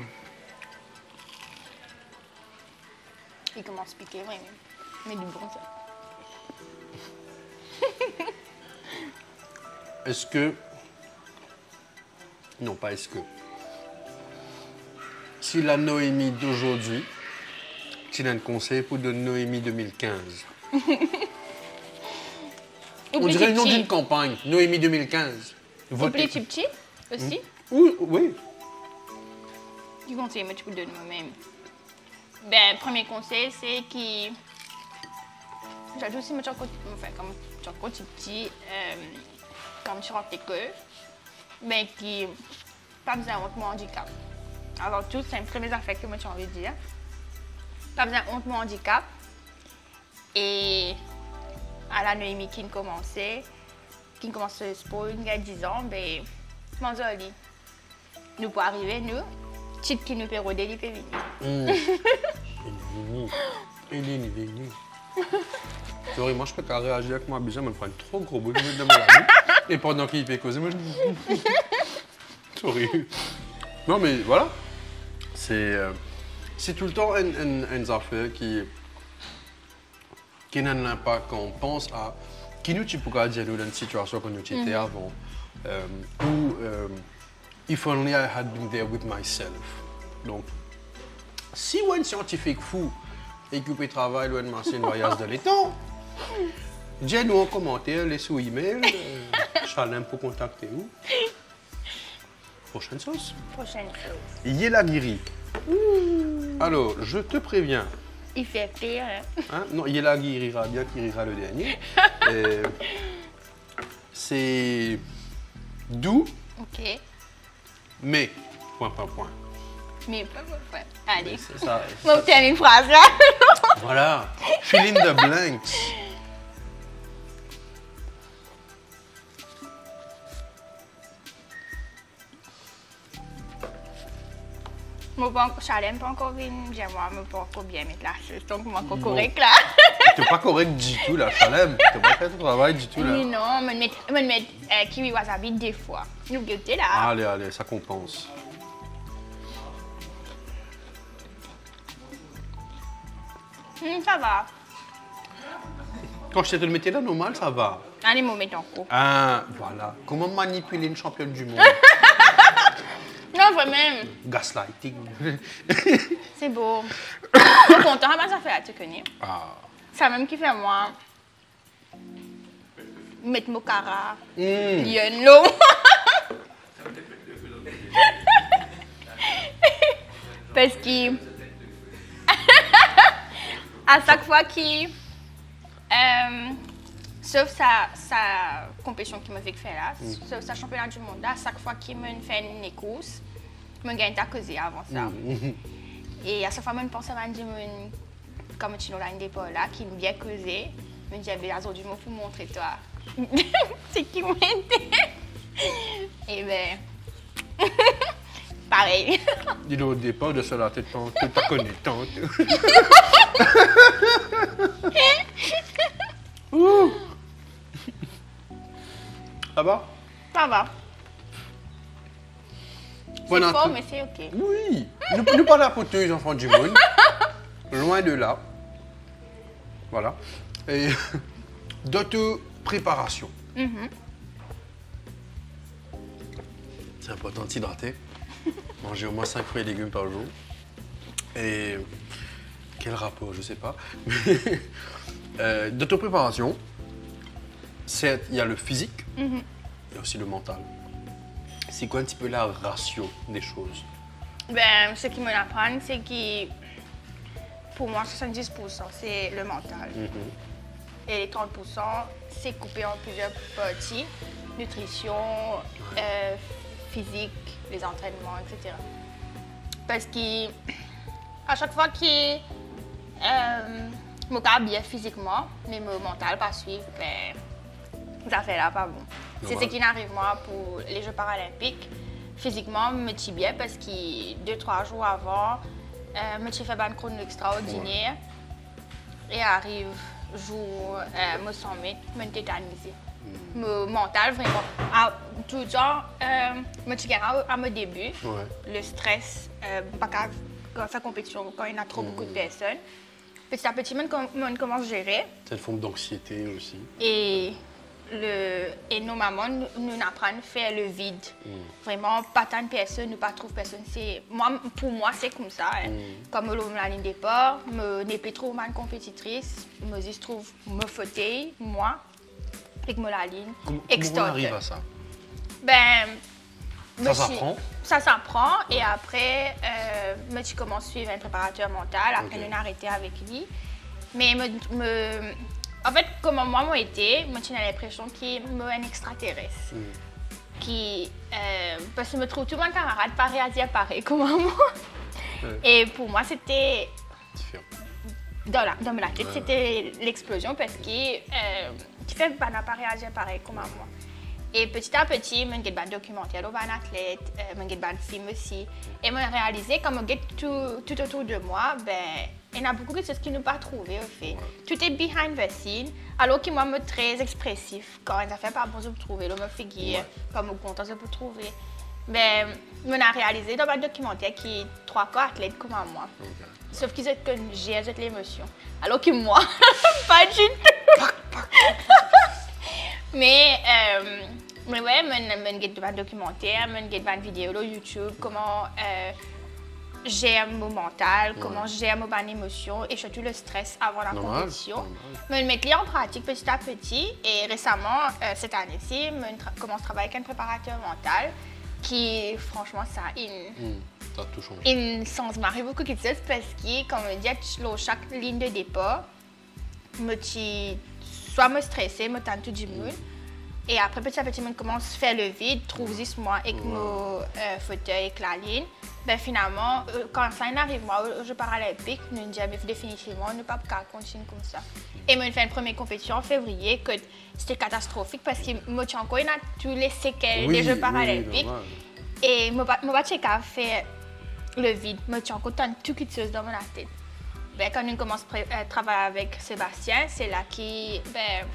Il commence à piquer, vraiment. Mais du bon, ça.
Est-ce que... Non, pas est-ce que... Si la Noémie d'aujourd'hui, tu as un conseil pour de Noémie 2015. On dirait le nom d'une campagne, Noémie 2015.
Votez petit aussi.
Oui.
Du conseil, moi, tu peux donner moi-même. Ben, premier conseil, c'est que... J'ai aussi, enfin, comme tu as petit, comme tu rentres l'école, mais qui pas besoin de honte mon handicap. Avant tout, c'est une première affaire que moi j'ai envie de dire. Pas besoin de honte mon handicap. Et à la Noémie qui commence le sport, il y a 10 ans, ben, mon joli. Nous pouvons arriver, nous, titre qui nous peut roder, il peut venir.
Il est venu. Sorry, moi je peux pas réagir avec moi, je me prends trop gros bout de dans mon ami. Et pendant qu'il peut causer, moi je... Sorry. Non mais voilà. C'est tout le temps une affaire qui n'a un impact quand on pense à qui nous tu pourrais dire nous dans une situation que nous étions avant où if only I had been there with myself. Donc si un scientifique fou et qui peut travailler loin de un voyage de l'étang, dis-nous en commentaire, les sous email, Chalem pour contacter vous. Prochaine sauce.
Prochaine chose.
Yelagiri. Alors, je te préviens.
Il fait pire.
Hein? Non, Yelagiri ira bien qu'il rira le dernier. C'est doux,
Ok.
mais point.
Mais allez.
C'est ça.
On va obtenir une phrase là.
Voilà. Fill in the blanks.
Chalem pas encore venu, moi, je ne pas encore bien mettre la chose, donc je suis encore correct là.
Tu n'es pas correct du tout là, Chalem. Tu n'as pas fait ton travail du tout là.
Oui, non, je vais mettre kiwi wasabi deux fois. Nous goûter là.
Allez, ça compense.
Ça va.
Quand je te le mettais là, normal, ça va.
Allez, je vais mettre encore.
Ah, voilà. Comment manipuler une championne du monde?
Non, vraiment.
Gaslighting.
C'est beau. Je suis content, ça fait là, tu connais.
Ah.
Ça même qui fait moi. Mettre mon cara. Lion l'eau. Parce que à chaque fois qu'il Sauf sa compétition qui m'a fait faire là, sauf sa championnat du monde là, chaque fois qu'il me fait une course, je gagne ta cause avant ça. Et à chaque fois, je pense à dire, comme tu nous l'as dit là, qui me bien causé, je me dis, aujourd'hui, je vais montrer toi. C'est qui m'a aidé. Et ben, pareil.
Dis au départ de cela, tu n'es pas connaissante. Ça va?
Ça va. C'est fort, mais c'est OK.
Oui. Nous pas la poteuse, enfants du monde. Loin de là. Voilà. Et d'autres préparations. C'est important de s'hydrater. Manger au moins 5 fruits et légumes par jour. Et quel rapport, je ne sais pas. D'autres préparations, il y a le physique, il y a aussi le mental. C'est quoi un petit peu la ratio des choses?
Ben, ce qu'ils m'apprennent, c'est que pour moi, 70%, c'est le mental. Et les 30%, c'est coupé en plusieurs parties. Nutrition, physique, les entraînements, etc. Parce que à chaque fois que je suis bien physiquement, mais mon mental pas suivre, ben, ça fait là pas bon. C'est ce qui n'arrive moi pour les Jeux paralympiques. Physiquement, je me suis bien parce que 2-3 jours avant, je me suis fait une chrono extraordinaire. Et arrive jour, me sens me tétanisé. Mon mental, vraiment, tout le temps, je suis à mon début, le stress, pas qu'à faire compétition quand il y a trop beaucoup de personnes. Petit à petit, on commence à gérer.
C'est une forme d'anxiété aussi.
Et nos mamans nous apprennent à faire le vide. Vraiment, pas tant de personnes, nous pas trop de personnes. Pour moi, c'est comme ça. Comme la ligne départ, je n'ai pas trop mal compétitrice. Je trouve me fauteuil, moi, avec la ligne.
Comment on arrive à ça?
Ben,
ça s'apprend?
Ça s'apprend. Et après, je commence à suivre un préparateur mental. Après, on a arrêté avec lui. Mais en fait, comme moi, j'ai été, j'ai l'impression qu'il est un extraterrestre. Parce que je me trouve tout mon camarade pas réagir pareil comme moi. Et pour moi, c'était... Dans ma tête, c'était l'explosion parce que tu fais pas réagir pareil comme moi. Et petit à petit, je regarde un documentaire sur un athlète, je regarde un film aussi. Et je réalisé comme je regarde tout autour de moi, ben, il y a beaucoup de choses qui ne pas trouvé au fait. Tout est behind the scene, alors que moi, je suis très expressif. Quand ça fait pas bon, je peux trouver, je me figure, quand je suis content, je peux trouver. Mais je l'ai réalisé dans un documentaire qui est 3 quarts athlètes comme moi. Sauf qu'ils ont de l'émotion. Alors que moi, pas du tout. Mais ouais, je regarde un documentaire, je regarde une vidéo sur YouTube, comment j'aime mon mental, comment j'aime mon émotion et surtout le stress avant la compétition. Je mets en pratique petit à petit et récemment, cette année-ci, je commence à travailler avec un préparateur mental qui, franchement, ça
a tout changé.
Il change beaucoup de choses parce que, comme je dis, à chaque ligne de départ, soit me stresser, me tente tout du monde. Et après, petit à petit, je commence à faire le vide, trouver moi avec mon fauteuil, avec la ligne. Ben, finalement, quand ça arrive, moi, aux Jeux paralympiques, je me dis définitivement, ne pas continuer comme ça. Et je fais une première compétition en février, que c'était catastrophique parce que moi, encore, il y a tous les séquelles des Jeux paralympiques. Et je vais faire le vide. Je suis encore toutes les choses dans ma tête. Ben, quand on commence à travailler avec Sébastien, c'est là qui... Ben,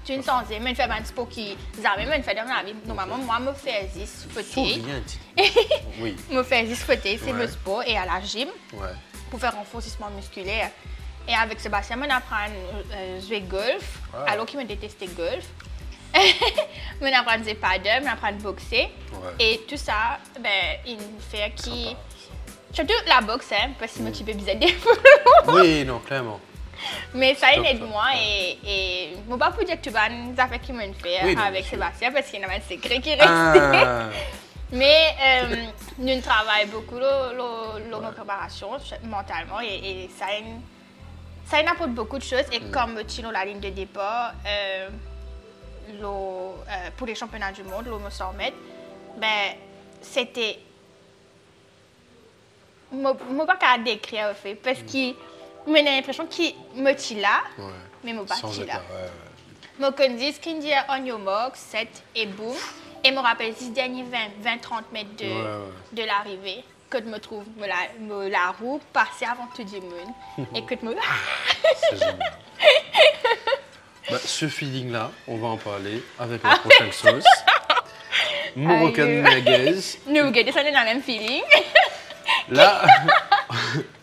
tu ne sens pas, je fais un sport qui jamais fait dans la vie. Normalement, moi, je fais 10 fauteuils.
Oui.
Je fais 10 fauteuils, c'est le sport et à la gym pour faire un renforcement musculaire. Et avec Sébastien, on apprend à jouer golf, alors qu'il me détestait golf. On apprend à jouer paddle, on apprend à boxer. Et tout ça, ben, il fait qui... Surtout la boxe, hein, parce que moi, tu peux bizarre des fois.
Oui, non, clairement.
Mais ça, il aide moi et je ne peux pas vous dire que tu vas nous affaires qui m'ont fait avec Sébastien parce qu'il y a un secret qui reste. Mais nous travaillons beaucoup sur ma préparation mentalement et ça apporte beaucoup de choses. Et comme Tino, la ligne de départ, pour les championnats du monde, l'eau 100 mètres, ben, c'était. Je ne peux pas décrire, en fait, parce que j'ai l'impression qu'il me tire là, mais je ne peux pas tirer là. Je dis ce qu'il dit on your mark, set et boum. Et je me rappelle 10 derniers 20-30 mètres de l'arrivée, que je me trouve la roue passer avant tout le monde. Et que je me.
C'est génial. Bah, ce feeling-là, on va en parler avec la prochaine sauce. Moroccan merguez.
Nous, regardez, ça donne le même feeling.
Là,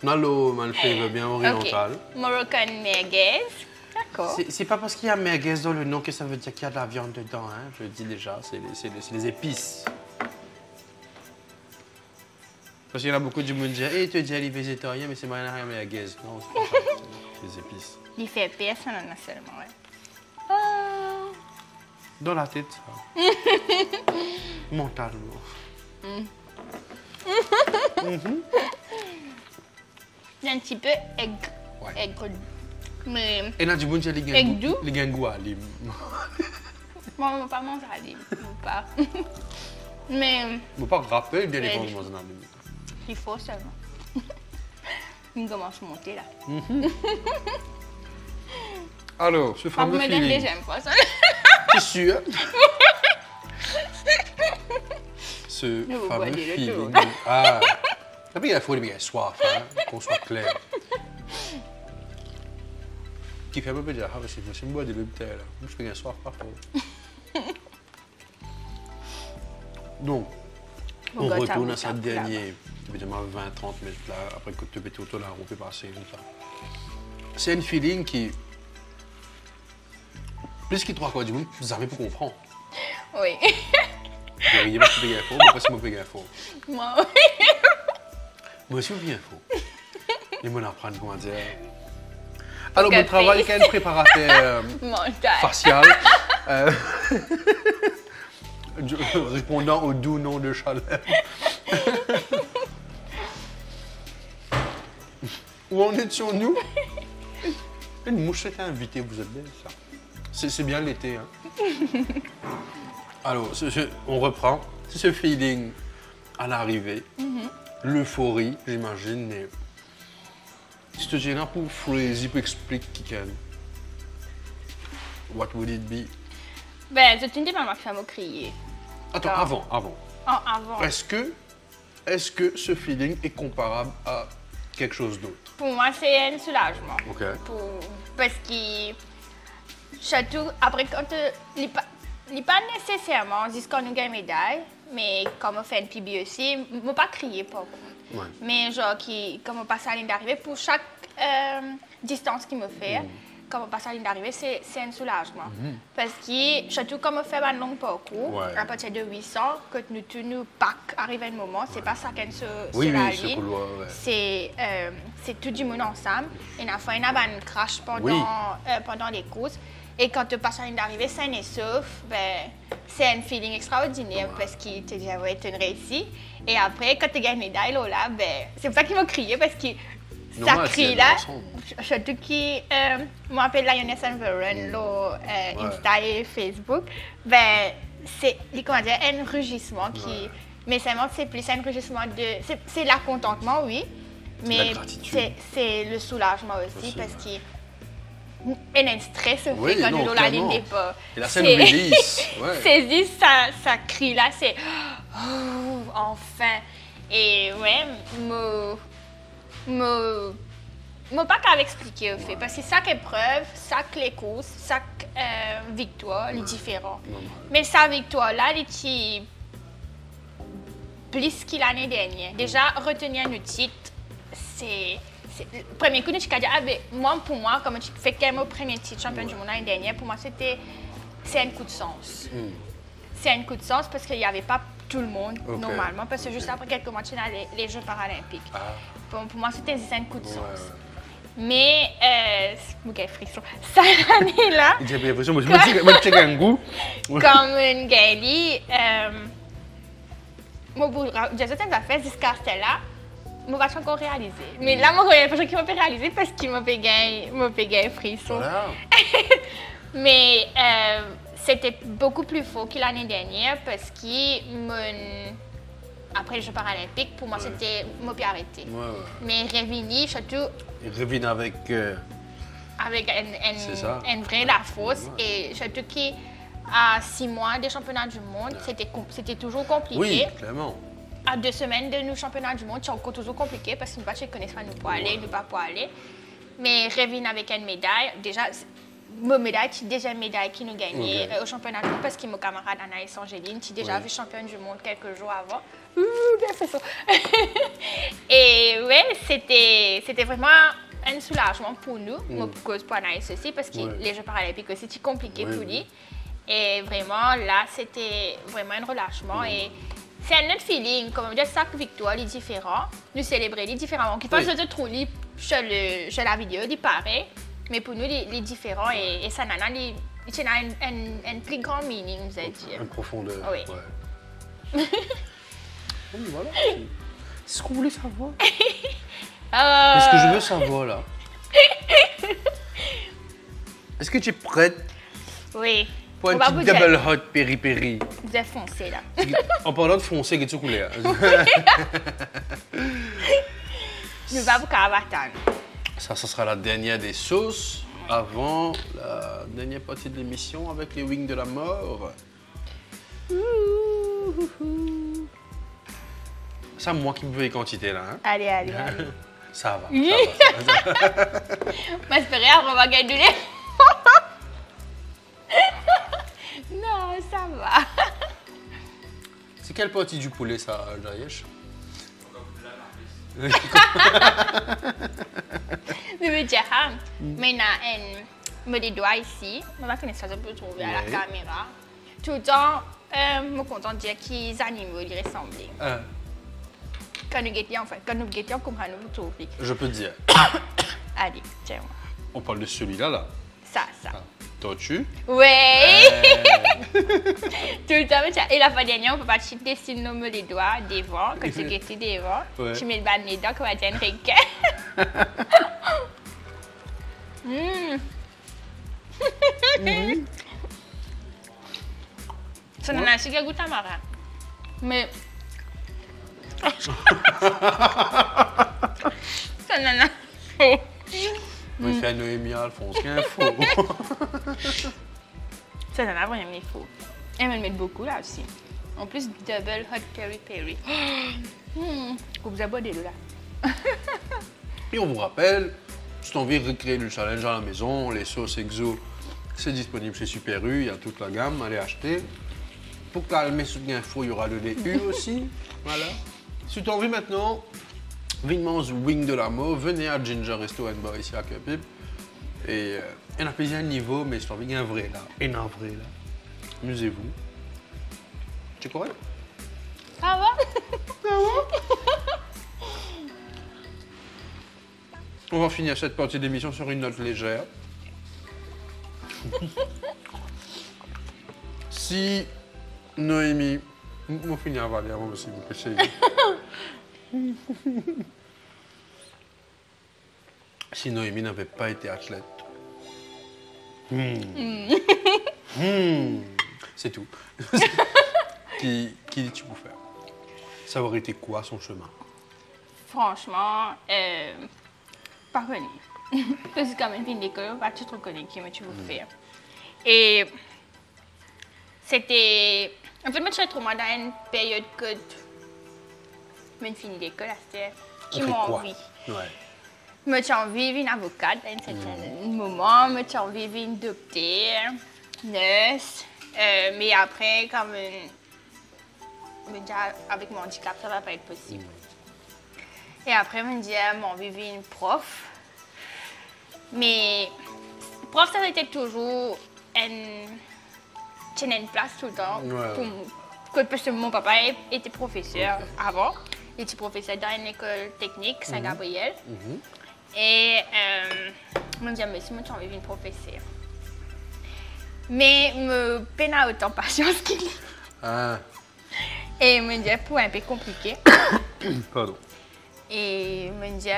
on a le malfait bien oriental.
Okay. Moroccan merguez. D'accord.
C'est pas parce qu'il y a merguez dans le nom que ça veut dire qu'il y a de la viande dedans. Hein. Je le dis déjà, c'est les épices. Parce qu'il y en a beaucoup de monde qui disent hey, tu dis elle est végétarien, mais c'est rien à merguez. Non, c'est pas ça. C'est les épices.
Il fait personne en a seulement, ouais.
Dans la tête, ça. Mentalement.
C'est un petit peu aigre. Mais.
Et là, du bon, il y a les goût à l'île.
Moi, je ne pas manger à l'île. Pas. Mais.
Je ne peux pas rappeler bien les manger dans l'île.
Il faut seulement. Il commence à monter là.
Alors, ce fameux feeling.
Vous me deuxième fois, ça.
C'est sûr. Ce fameux feeling. Ah. Il faut bien soif, hein, qu'on soit clair. Qui fait un peu dire, ah, je me bois de l'hôpital, là. Je suis bien soif, pas fort. Donc, on retourne à cette dernière, évidemment 20-30 minutes là, après que tu es autour là, on peut passer comme ça. C'est un feeling qui, plus qu'il trois quarts du monde, vous avez pour comprendre.
Oui.
Il y a pas de pégar faux, mais pas si je pégar faux.
Moi, oui.
Moi aussi, je bien faux. Et moi, apprendre comment dire. Alors, mon travail quand un préparateur facial, répondant au doux nom de chaleur. Où en étions-nous? Une mouche était invitée, vous êtes belle, ça. C'est bien l'été, hein. Alors, on reprend. C'est ce feeling à l'arrivée. L'euphorie, j'imagine, mais... Si tu es là pour phraser, pour expliquer qui can, what would it be?
Ben, c'est une des mamans qui fait me crier.
Attends, avant.
Avant.
Est-ce que ce feeling est comparable à quelque chose d'autre?
Pour moi, c'est un soulagement.
Ok.
Parce que, surtout, après, quand il n'est pas nécessairement jusqu'à nous gagne médaille, mais comme on fait une PB aussi, je ne vais pas crier par contre.
Ouais.
Mais genre, comme on passe à la ligne d'arrivée, pour chaque distance qu'il me fait, comme on passe à la ligne d'arrivée, c'est un soulagement. Parce que, surtout comme on fait un long parcours, à partir de 800, quand nous arrive un moment, c'est pas ça qu'on se la ligne. C'est tout du monde ensemble. Et on a fait un crash pendant les courses. Et quand tu passes à la ligne d'arrivée sain et sauf, ben, c'est un feeling extraordinaire parce qu'il te dit que c'est une réussite. Et après, quand tu gagnes une médaille, là, ben, c'est pour ça qu'il m'a crié parce que ça crie là. Surtout que je m'appelle Lioness Enveron, Insta et Facebook. Ben, c'est un rugissement qui. Mais seulement, c'est plus un rugissement de. C'est la contentement, oui. Mais c'est le soulagement aussi parce que. Il y a un stress fait quand nous la ligne départ.
Et la scène release.
Saisis, ça crie là, c'est oh, enfin. Et ouais, moi pas qu'à expliquer au fait, parce que chaque épreuve, chaque les courses, chaque victoire, est différent. Mais sa victoire là, elle est plus que l'année dernière. Déjà retenir un titre, c'est le premier coup, je me suis dit, pour moi, comme tu fais quand même au premier titre champion du monde l'année dernière, pour moi, c'est un coup de sens. C'est un coup de sens parce qu'il n'y avait pas tout le monde, normalement, parce que juste après quelques mois, tu as les Jeux paralympiques. Pour moi, c'était un coup de sens. Mais, quel frisson, cette année-là, comme une galie, j'ai certaines affaires jusqu'à celle-là, je ne vais pas encore réaliser. Mais là, je pense qu'il m'a réalisé parce qu'il m'a payé un frisson.
Voilà.
Mais c'était beaucoup plus fort que l'année dernière parce que après les Jeux paralympiques, pour moi, c'était mon pied arrêté.
Ouais.
Mais Revini, surtout.
Il revient avec.
Avec une vraie la force.
Ouais.
Et surtout qu'à 6 mois des championnats du monde, c'était toujours compliqué.
Oui, clairement.
À 2 semaines de nos championnats du monde, c'est encore toujours compliqué parce que nous ne connaissons pas nous pour aller, nous pas pour aller. Mais Revin avec une médaille, déjà, ma médaille, c'est déjà une médaille qui nous gagnait au championnat du monde parce que mon camarade Anaïs Angéline, qui déjà vu championne du monde quelques jours avant. Bien fait ça. Et ouais, c'était vraiment un soulagement pour nous, pour Anaïs aussi, parce que les Jeux paralympiques aussi, c'est compliqué pour lui. Et vraiment, là, c'était vraiment un relâchement. Et c'est un autre feeling, comme dire, chaque victoire est différent. Nous célébrer les différemment. Qui pense de trop sur la vidéo, il pareil. Mais pour nous, il est différent. Et ça a un plus grand meaning, vous allez dire.
Un profondeur.
Oui.
Ouais. Oui, voilà. C'est ce qu'on voulait savoir. Qu'est-ce que je veux savoir là? Est-ce que tu es prête?
Oui.
Pour un petit double hot peri-peri.
Vous êtes foncé là.
En parlant de foncé, qu'est-ce que tu coulais?
Nous va vous attendre.
Ça sera la dernière des sauces avant la dernière partie de l'émission avec les wings de la mort. Ça, moi qui me veux les quantités là. Hein?
Allez.
Ça va.
M'espérer on va gagner. Non, ça va.
C'est quelle partie du poulet ça, Jayesh?
Mais il y a des doigts ici. Je vais connaître ça, je peux trouver à la caméra. Tout le temps, je suis content de dire qu'ils animaux ils ressemblent. Quand nous guettions, en fait, nous comment nous trouver.
Je peux te dire.
Allez, tiens-moi.
On parle de celui-là, là.
Ça.
Tortue.
Ouais. Tout le temps, et la fois dernière, on ne peut pas te dessiner les doigts devant, quand tu guettes devant. Tu mets le bas dedans, comme on dit un requin. Ça n'a pas de goût à marin. Mais. Ça n'a pas.
On fait un Noémie Alphonse, qui est un faux.
Ça n'en a vraiment mis faux. Elle me met beaucoup là aussi. En plus, double hot peri-peri. Vous abonnez là.
Et on vous rappelle, si tu as envie de recréer le challenge à la maison, les sauces exo, c'est disponible chez Super U, il y a toute la gamme, allez acheter. Pour calmer ce gain faux, il y aura le DU aussi. Voilà. Si tu as envie maintenant, vivement wing de la mort, venez à Ginger Resto and Bar ici à Cupip. Et on a payé un niveau, mais je t'en envie un vrai là, et un vrai là. Amusez-vous. Tu es correct?
Ça va?
On va finir cette partie d'émission sur une note légère. Si Noémie, on finit à Valérie avant aussi, vous péchez. Si Noémie n'avait pas été athlète, c'est tout. Qui dis-tu pour faire? Ça aurait été quoi son chemin?
Franchement, pas connu. Parce que quand même, une école, pas tout reconnu qui me tu veux faire. Et c'était. En fait, moi, je suis trop dans une période que. Même fini l'école, c'était. Qui m'ont envie.
Ouais.
Moi, j'ai envie d'être une avocate à un certain moment. Moi, j'ai envie d'être une docteur, nurse. Mais après, comme. Déjà, avec mon handicap, ça ne va pas être possible. Et après, je me disais, j'ai envie d'être une prof. Mais prof, ça a été toujours une place tout le temps. Parce que mon papa était professeur avant. Il était professeur dans une école technique, Saint-Gabriel. Et je me disais, mais si moi, j'ai envie d'être une professeur. Mais je peine à autant patience qu'il y a. Et je me disais, pour un peu compliqué.
Pardon.
Et me dit,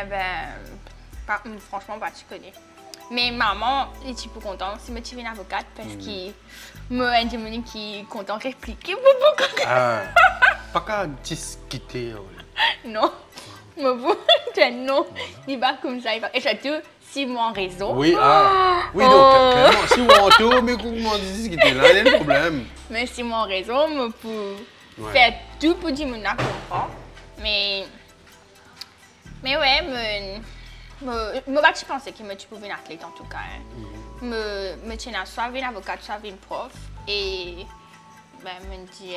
franchement, pas tu connais. Mais maman, elle est plus contente si je suis une avocate parce que moi, je suis content de répliquer beaucoup.
Ah, pas qu'à discuter.
Non, je non, il va comme ça. Et surtout, si moi en raison.
Oui, oui, donc, clairement, si moi en tout, mais comment discuter là, il y a le problème.
Mais si moi en raison, je peux faire tout pour dire que je comprends. Mais ouais, je ne pensais que je pouvais être une athlète en tout cas. Je tiens à soit une avocate, soit une prof. Et je me dis.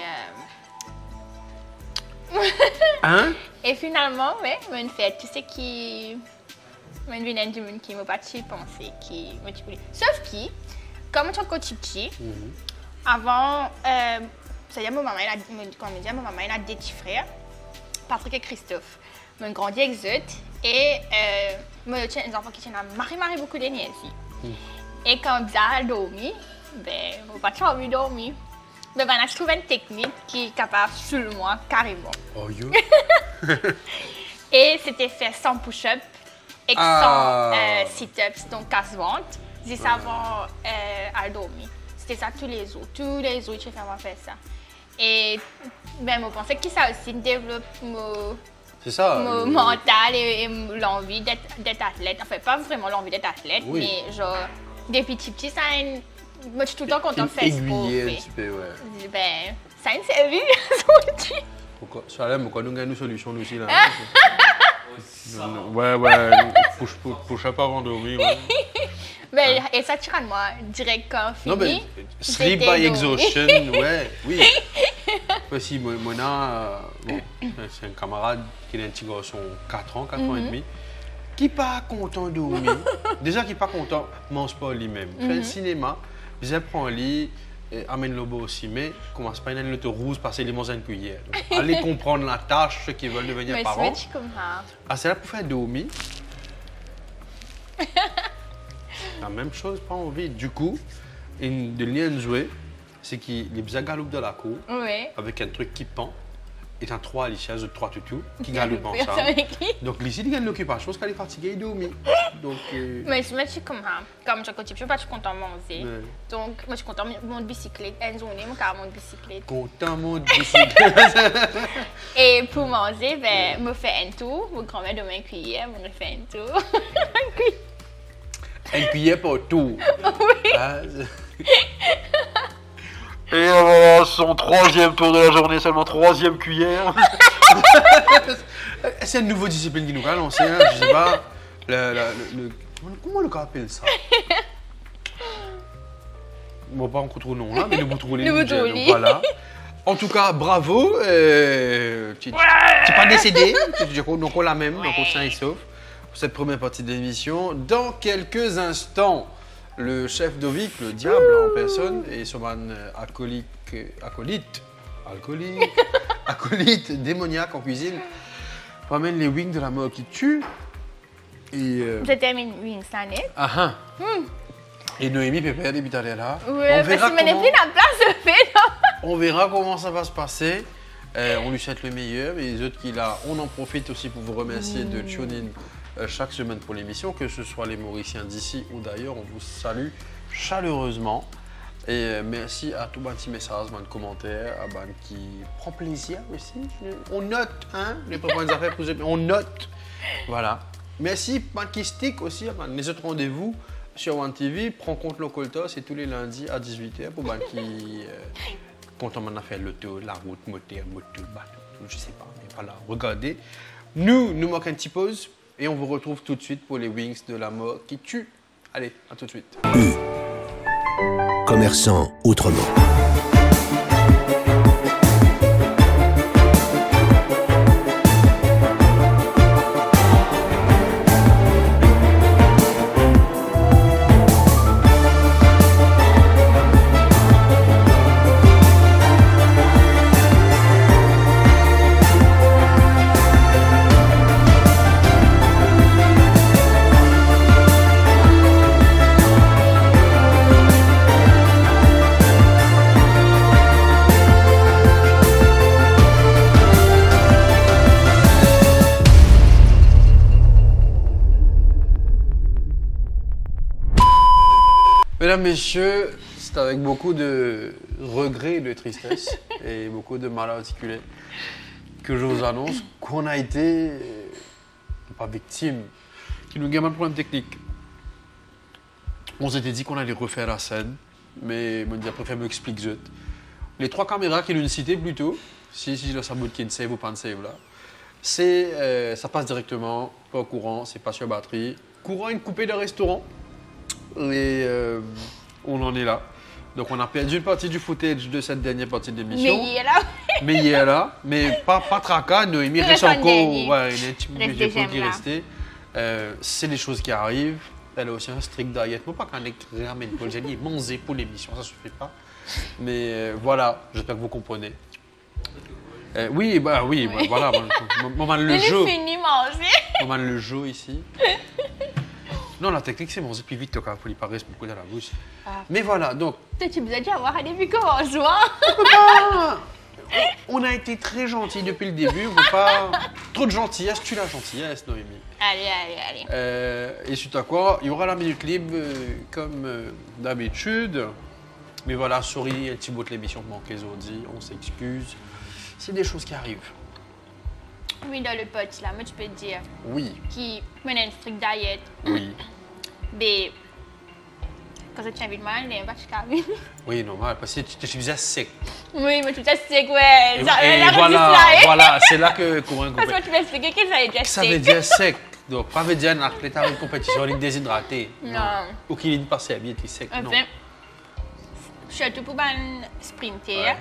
Hein?
Et finalement, ouais, je fais tout ce qui. Je viens du monde qui m'a pas pensé. Sauf que, comme je suis petit, avant, c'est-à-dire ma maman a deux petits frères, Patrick et Christophe. Je grandi avec eux et je tiens des enfants qui tiennent à marrer beaucoup d'énergie. Et quand j'ai dormi, je n'ai pas envie de dormir. Mais je trouve une technique qui est capable sur moi carrément.
Oh yo!
Et c'était faire 100 push-ups et 100 sit-ups, donc casse-ventre, juste avant à dormir. C'était ça tous les jours. Tous les jours, je faisais ça. Et je pensais que ça aussi développe mon mental et l'envie d'être athlète. Enfin, pas vraiment l'envie d'être athlète, mais genre, depuis petit, ça a une. Moi, je suis tout le temps contente de faire sport. Ben, ça a une service, ça
pourquoi? Ça a l'air, pourquoi nous gagnons une solution aussi là? Ouais, push-up avant de dormir.
Ben, et ça tire à moi, direct quand fini.
Non, mais sleep by exhaustion, ouais, oui. Aussi, Mona, c'est un camarade qui est un petit garçon, 4 ans, 4 ans et demi, qui n'est pas content de dormir. Déjà, qui n'est pas content, mange pas lui-même. Fait le cinéma, je prends un lit, amène le beau aussi, mais commence pas à aller te rouge passer les mains à une cuillère. Donc, allez comprendre la tâche, ceux qui veulent devenir parents. Ah, c'est là pour faire dormir. La même chose, pas envie. Du coup, de lien de jouer, c'est qu'il les petits galopent dans la cour avec un truc qui pend. Et un 3 Alicia, de 3 toutous qui galopent ensemble. Donc, ici, il y a une occupation parce qu'elle est fatiguée et dormie. Donc,
mais je suis comme ça. Comme je suis pas content de manger. Donc, moi, je suis content de monter bicyclette. Une journée, je suis monter bicyclette.
Content de monter bicyclette.
Et pour manger, je me fais un tour. Mon grand-mère donne une cuillère, je me fais un tour.
Une cuillère pour tout.
Oui.
Et son 3e tour de la journée, seulement 3e cuillère. C'est une nouvelle discipline qui nous a lancé, hein, je sais pas. Comment on appelle ça? Bon, pas encore trop nom là, mais le boutrouli. Voilà. En tout cas, bravo. Tu n'es pas décédé, donc on l'a même, donc on sain et sauf pour cette première partie de l'émission. Dans quelques instants, le chef Dovic, le diable en personne, et son acolyte démoniaque en cuisine, ramène les wings de la mort qui tue.
Je termine wings cette année.
Et Noémie Pépère débute à là.
Oui, parce que je n'ai plus la place de fait.
On verra comment ça va se passer. On lui souhaite le meilleur. Et les autres qui là, on en profite aussi pour vous remercier de tune in chaque semaine pour l'émission, que ce soit les Mauriciens d'ici ou d'ailleurs. On vous salue chaleureusement. Et merci à tout le petit message, de commentaires, qui prend plaisir aussi. On note, hein, les prochaines affaires, on note. Voilà. Merci, qui stick aussi, les autres rendez-vous sur One TV. Prends compte Locolta, c'est tous les lundis à 18h pour qui, quand on a fait l'auto, la route, moto, bateau, je sais pas, mais voilà, regardez. Nous manquons une petite pause et on vous retrouve tout de suite pour les Wings de la mort qui tue. Allez, à tout de suite.
Commerçant autrement.
Mesdames, messieurs, c'est avec beaucoup de regret et de tristesse et beaucoup de mal articulé que je vous annonce qu'on a été, pas victime, qui nous gagne un problème technique. On s'était dit qu'on allait refaire la scène, mais on a préféré m'expliquer zut. Les 3 caméras qui nous citaient plutôt, si le sabot qui est une save ou pas une save là, c'est ça passe directement, pas au courant, c'est pas sur batterie. Courant une coupée de restaurant et on en est là. Donc on a perdu une partie du footage de cette dernière partie de l'émission.
Mais il est là.
Mais il est là, mais pas tracas, il reste encore ouais, une petite minute qui restait. C'est des choses qui arrivent. Elle a aussi un strict diet. Moi, pas qu'un ramène Paul Génie manger pour l'émission, ça ne se fait pas. Mais voilà, j'espère que vous comprenez. Oui, bah voilà. Moment le jeu.
Fini manger.
Moment le jeu ici. Non, la technique, c'est manger plus vite que quand il paraît beaucoup dans la bouche. Ah. Mais voilà, donc.
Tu vous as dit avoir un début comment jouant.
On a été très gentils depuis le début. On ne veut pas trop de gentillesse. Tu la gentillesse, Noémie.
Allez.
Et suite à quoi, il y aura la minute libre comme d'habitude. Mais voilà, sorry, un petit bout de l'émission que manquait Zodi. On s'excuse. C'est des choses qui arrivent.
Oui, dans le pote là, moi tu peux te dire.
Oui.
Qui mène une strict diet.
Oui.
Mais quand tu invites moi, il n'est pas de
oui, normal, parce que tu te faisais sec.
Oui, mais tu te sec, ouais.
Et voilà, c'est là que courant.
Parce que tu m'expliquer que ça veut dire sec.
Ça veut dire sec. Donc, pas veut dire un athlète à une compétition, il est déshydraté.
Non.
Ou qu'il n'est pas servi, il est sec. Non.
Surtout pour un sprinter,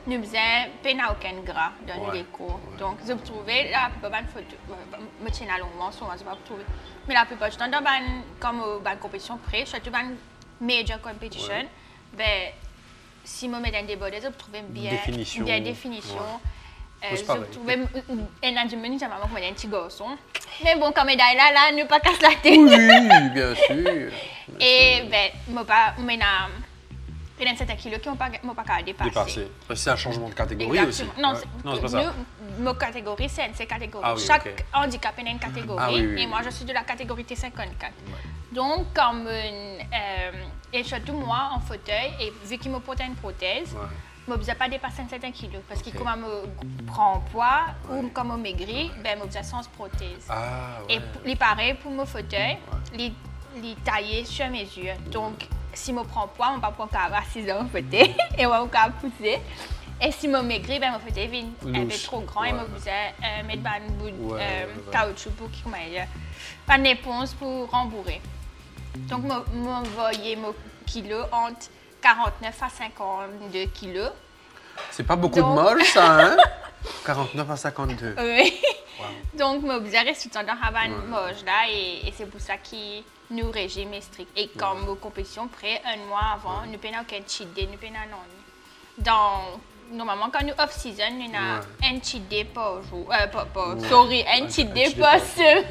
nous faisions peine à aucun gras dans les cours. Donc, je trouvais la plupart de photos, je me tiens à longuement, souvent, je ne pas trouver. Mais la plupart du temps, dans une compétition près, surtout dans une major competition, ben, si je mets un débordé, je trouvais bien définition. Je trouvais un adjumeni, j'avais un petit garçon. Mais bon, comme médaille là, ne pas casser la tête.
Oui, bien sûr.
Et ben, il y a certains kilos qui n'ont pas dépassé.
C'est un changement de catégorie aussi.
Non, c'est pas ça. Nos catégories, c'est une catégorie. Chaque handicap est une catégorie. Et moi, je suis de la catégorie T54. Donc, comme et surtout moi, en fauteuil, et vu qu'il me porte une prothèse, je ne peux pas dépasser un certain kilo. Parce que comme je me prends poids ou comme je maigris, ben, je me sans prothèse. Et pareil pour mon fauteuil, il taillé sur mesure. Donc, si je prends poids, je ne peux pas prendre 6 ans en fauteuil et je peux pousser. Et si je maigris, ben, mon fauteuil est un peu trop grand et je peux mettre un bout de caoutchouc pour qu'il pas une éponge pour rembourrer. Donc, je m'envoyais mon kilo entre 49 à 52 kilos.
C'est pas beaucoup de molle, ça, hein? 49 à 52.
Oui. Wow. Donc, je me reste tout le temps dans une moche là et c'est pour ça que nous régime est strict. Et quand nos compétitions près, un mois avant, nous n'avons aucun cheat day, nous n'avons normalement, quand nous off-season, nous avons un cheat day par jour. Un cheat day par semaine.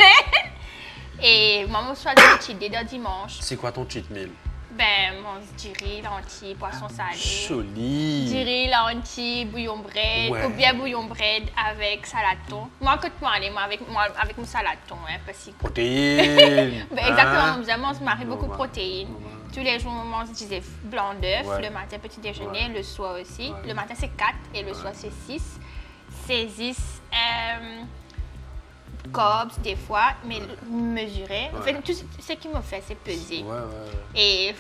Et moi, je choisis le cheat day dans dimanche.
C'est quoi ton cheat meal?
Ben, mange du riz, lentilles, poisson salé.
Solide.
Du riz, lentilles, bouillon bread, ou bien bouillon bread avec salade thon. Moi, avec mon salade thon, hein, parce que...
Protéines.
Ben, exactement, je mange beaucoup de protéines. Tous les jours, on mange du blanc d'œuf, le matin, petit déjeuner, le soir aussi. Le matin, c'est 4 et le soir, c'est 6. C'est 10 carbs des fois, mais mesurer. En fait, tout ce qui me fait, c'est peser. Et...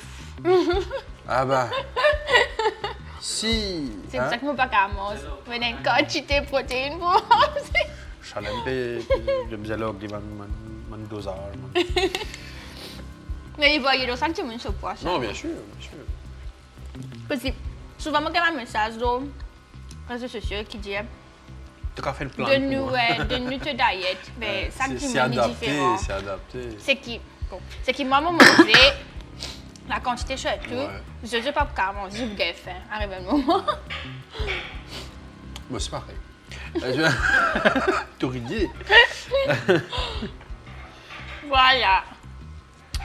ah bah... si...
C'est pour ça que je ne peux pas manger. Mais une quantité de protéines pour manger.
Je suis allé avec mon dosage.
Mais il va y avoir ça, tu me dis pas.
Non, bien sûr.
Parce que souvent, je reçois un message sur les réseaux sociaux qui dit...
Tu as fait le plan
de nous te diet, mais ça qui est différent.
C'est adapté.
C'est que moi, manger la quantité chez tout, je ne sais pas pourquoi manger, j'ai faim, arrive un moment.
Moi, c'est pareil. Tu aurais dit.
Voilà.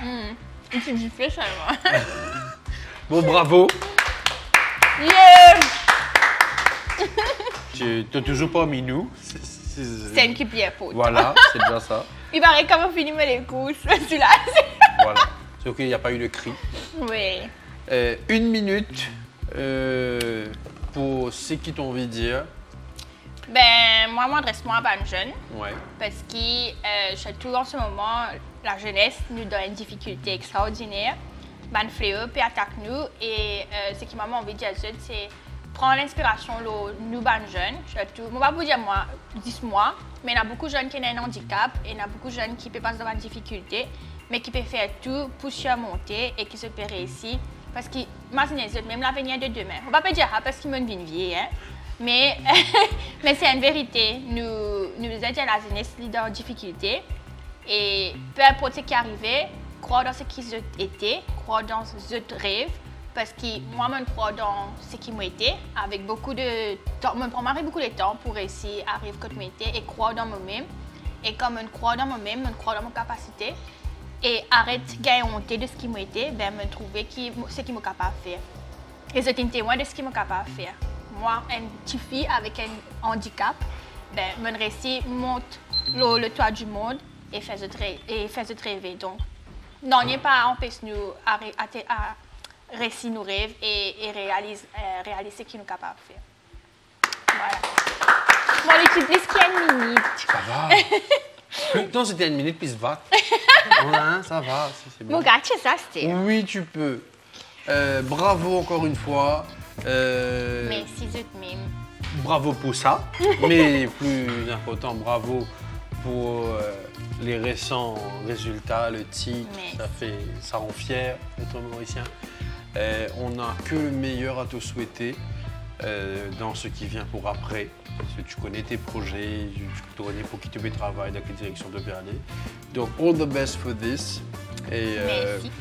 Une petite giflée chez moi.
Bon, bravo.
Yeah!
Tu n'as toujours pas mis nous.
C'est une qui pied pote.
Voilà, c'est déjà ça.
Il paraît comment finir les courses, celui-là.
Voilà. Donc il n'y a pas eu de cri.
Oui.
1 minute pour ce qui t'ont envie de dire.
Ben, moi, m'adresse-moi à ban jeune.
Ouais.
Parce que surtout en ce moment, la jeunesse nous donne une difficulté extraordinaire. Ban fléau peut attaquer nous. Et ce qui m'a envie de dire, c'est prendre l'inspiration nous ban jeunes. Surtout, je ne vais pas vous dire moi, 10 mois, mais il y a beaucoup de jeunes qui ont un handicap et il y a beaucoup de jeunes qui peuvent passer dans une difficulté, mais qui peuvent faire tout pour surmonter et qui se peuvent réussir. Parce que, imaginez, même l'avenir de demain. On ne va pas dire parce qu'ils m'ont une vie, hein. Mais c'est une vérité. Nous aidons la jeunesse dans difficulté. Et peu importe ce qui est arrivé, croire dans ce qu'ils ont été, croire dans ce rêve. Parce que moi, je crois dans ce qui m'a été, avec beaucoup de temps. Je prends beaucoup de temps pour réussir à arriver comme je été et croire dans moi-même. Et comme je crois dans moi-même, je crois dans mon capacité. Et arrête de gagner honte de ce qui m'a été, ben, je trouver ce qui m'a capable de faire. Et c'est un témoin de ce qui m'a capable de faire. Moi, une petite fille avec un handicap, ben, je réussis monte le toit du monde et fait de rêver. Donc, non, il n'y a pas à empêcher nous à réussir nos rêves et réaliser ce qu'on est capable de faire. Voilà. Moi, l'équipe, plus qu'il y a 1 minute.
Ça va. Non, c'était 1 minute, puis 20. Ouais, ça va, c'est bon.
Mon gars, c'est ça, c'était.
Oui, tu peux. Bravo encore une fois.
Merci, je même.
Bravo pour ça, mais plus important, bravo pour les récents résultats, le titre, ça rend fier d'être mauricien. On n'a que le meilleur à te souhaiter dans ce qui vient pour après. Parce que tu connais tes projets, tu connais pour qui tu veux travailler, dans quelle direction tu veux aller. Donc, all the best for this. Et,
merci.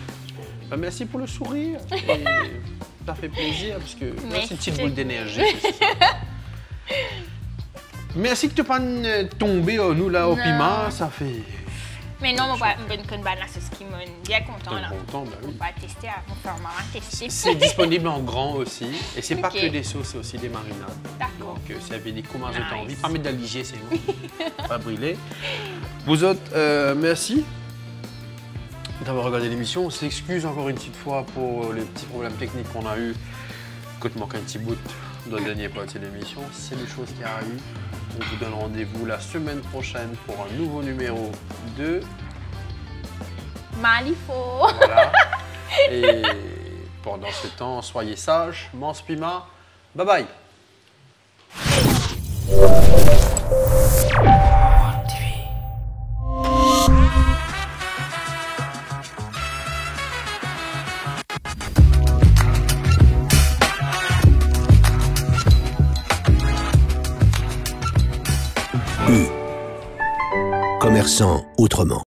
Merci pour le sourire. Et ça fait plaisir parce que c'est une petite boule d'énergie. Merci que tu n'aies pas tombé nous là au piment, ça fait.
Mais non, on va une banane, c'est ce qui me bien content là.
Content, ben oui.
On va tester, on va faire marrant tester.
C'est disponible en grand aussi. Et c'est pas que des sauces, c'est aussi des marinades.
D'accord.
Donc ça veut dire comment j'ai envie. Pas mettre d'aliger, c'est bon. Pas brûler. Vous autres, merci d'avoir regardé l'émission. On s'excuse encore une petite fois pour les petits problèmes techniques qu'on a eu. Quand il manque un petit bout dans le dernier partie de l'émission, c'est les choses qui arrivent. On vous donne rendez-vous la semaine prochaine pour un nouveau numéro de
Malifaux.
Voilà. Et pendant ce temps, soyez sages, mange piment. Bye bye.
Commerçant autrement.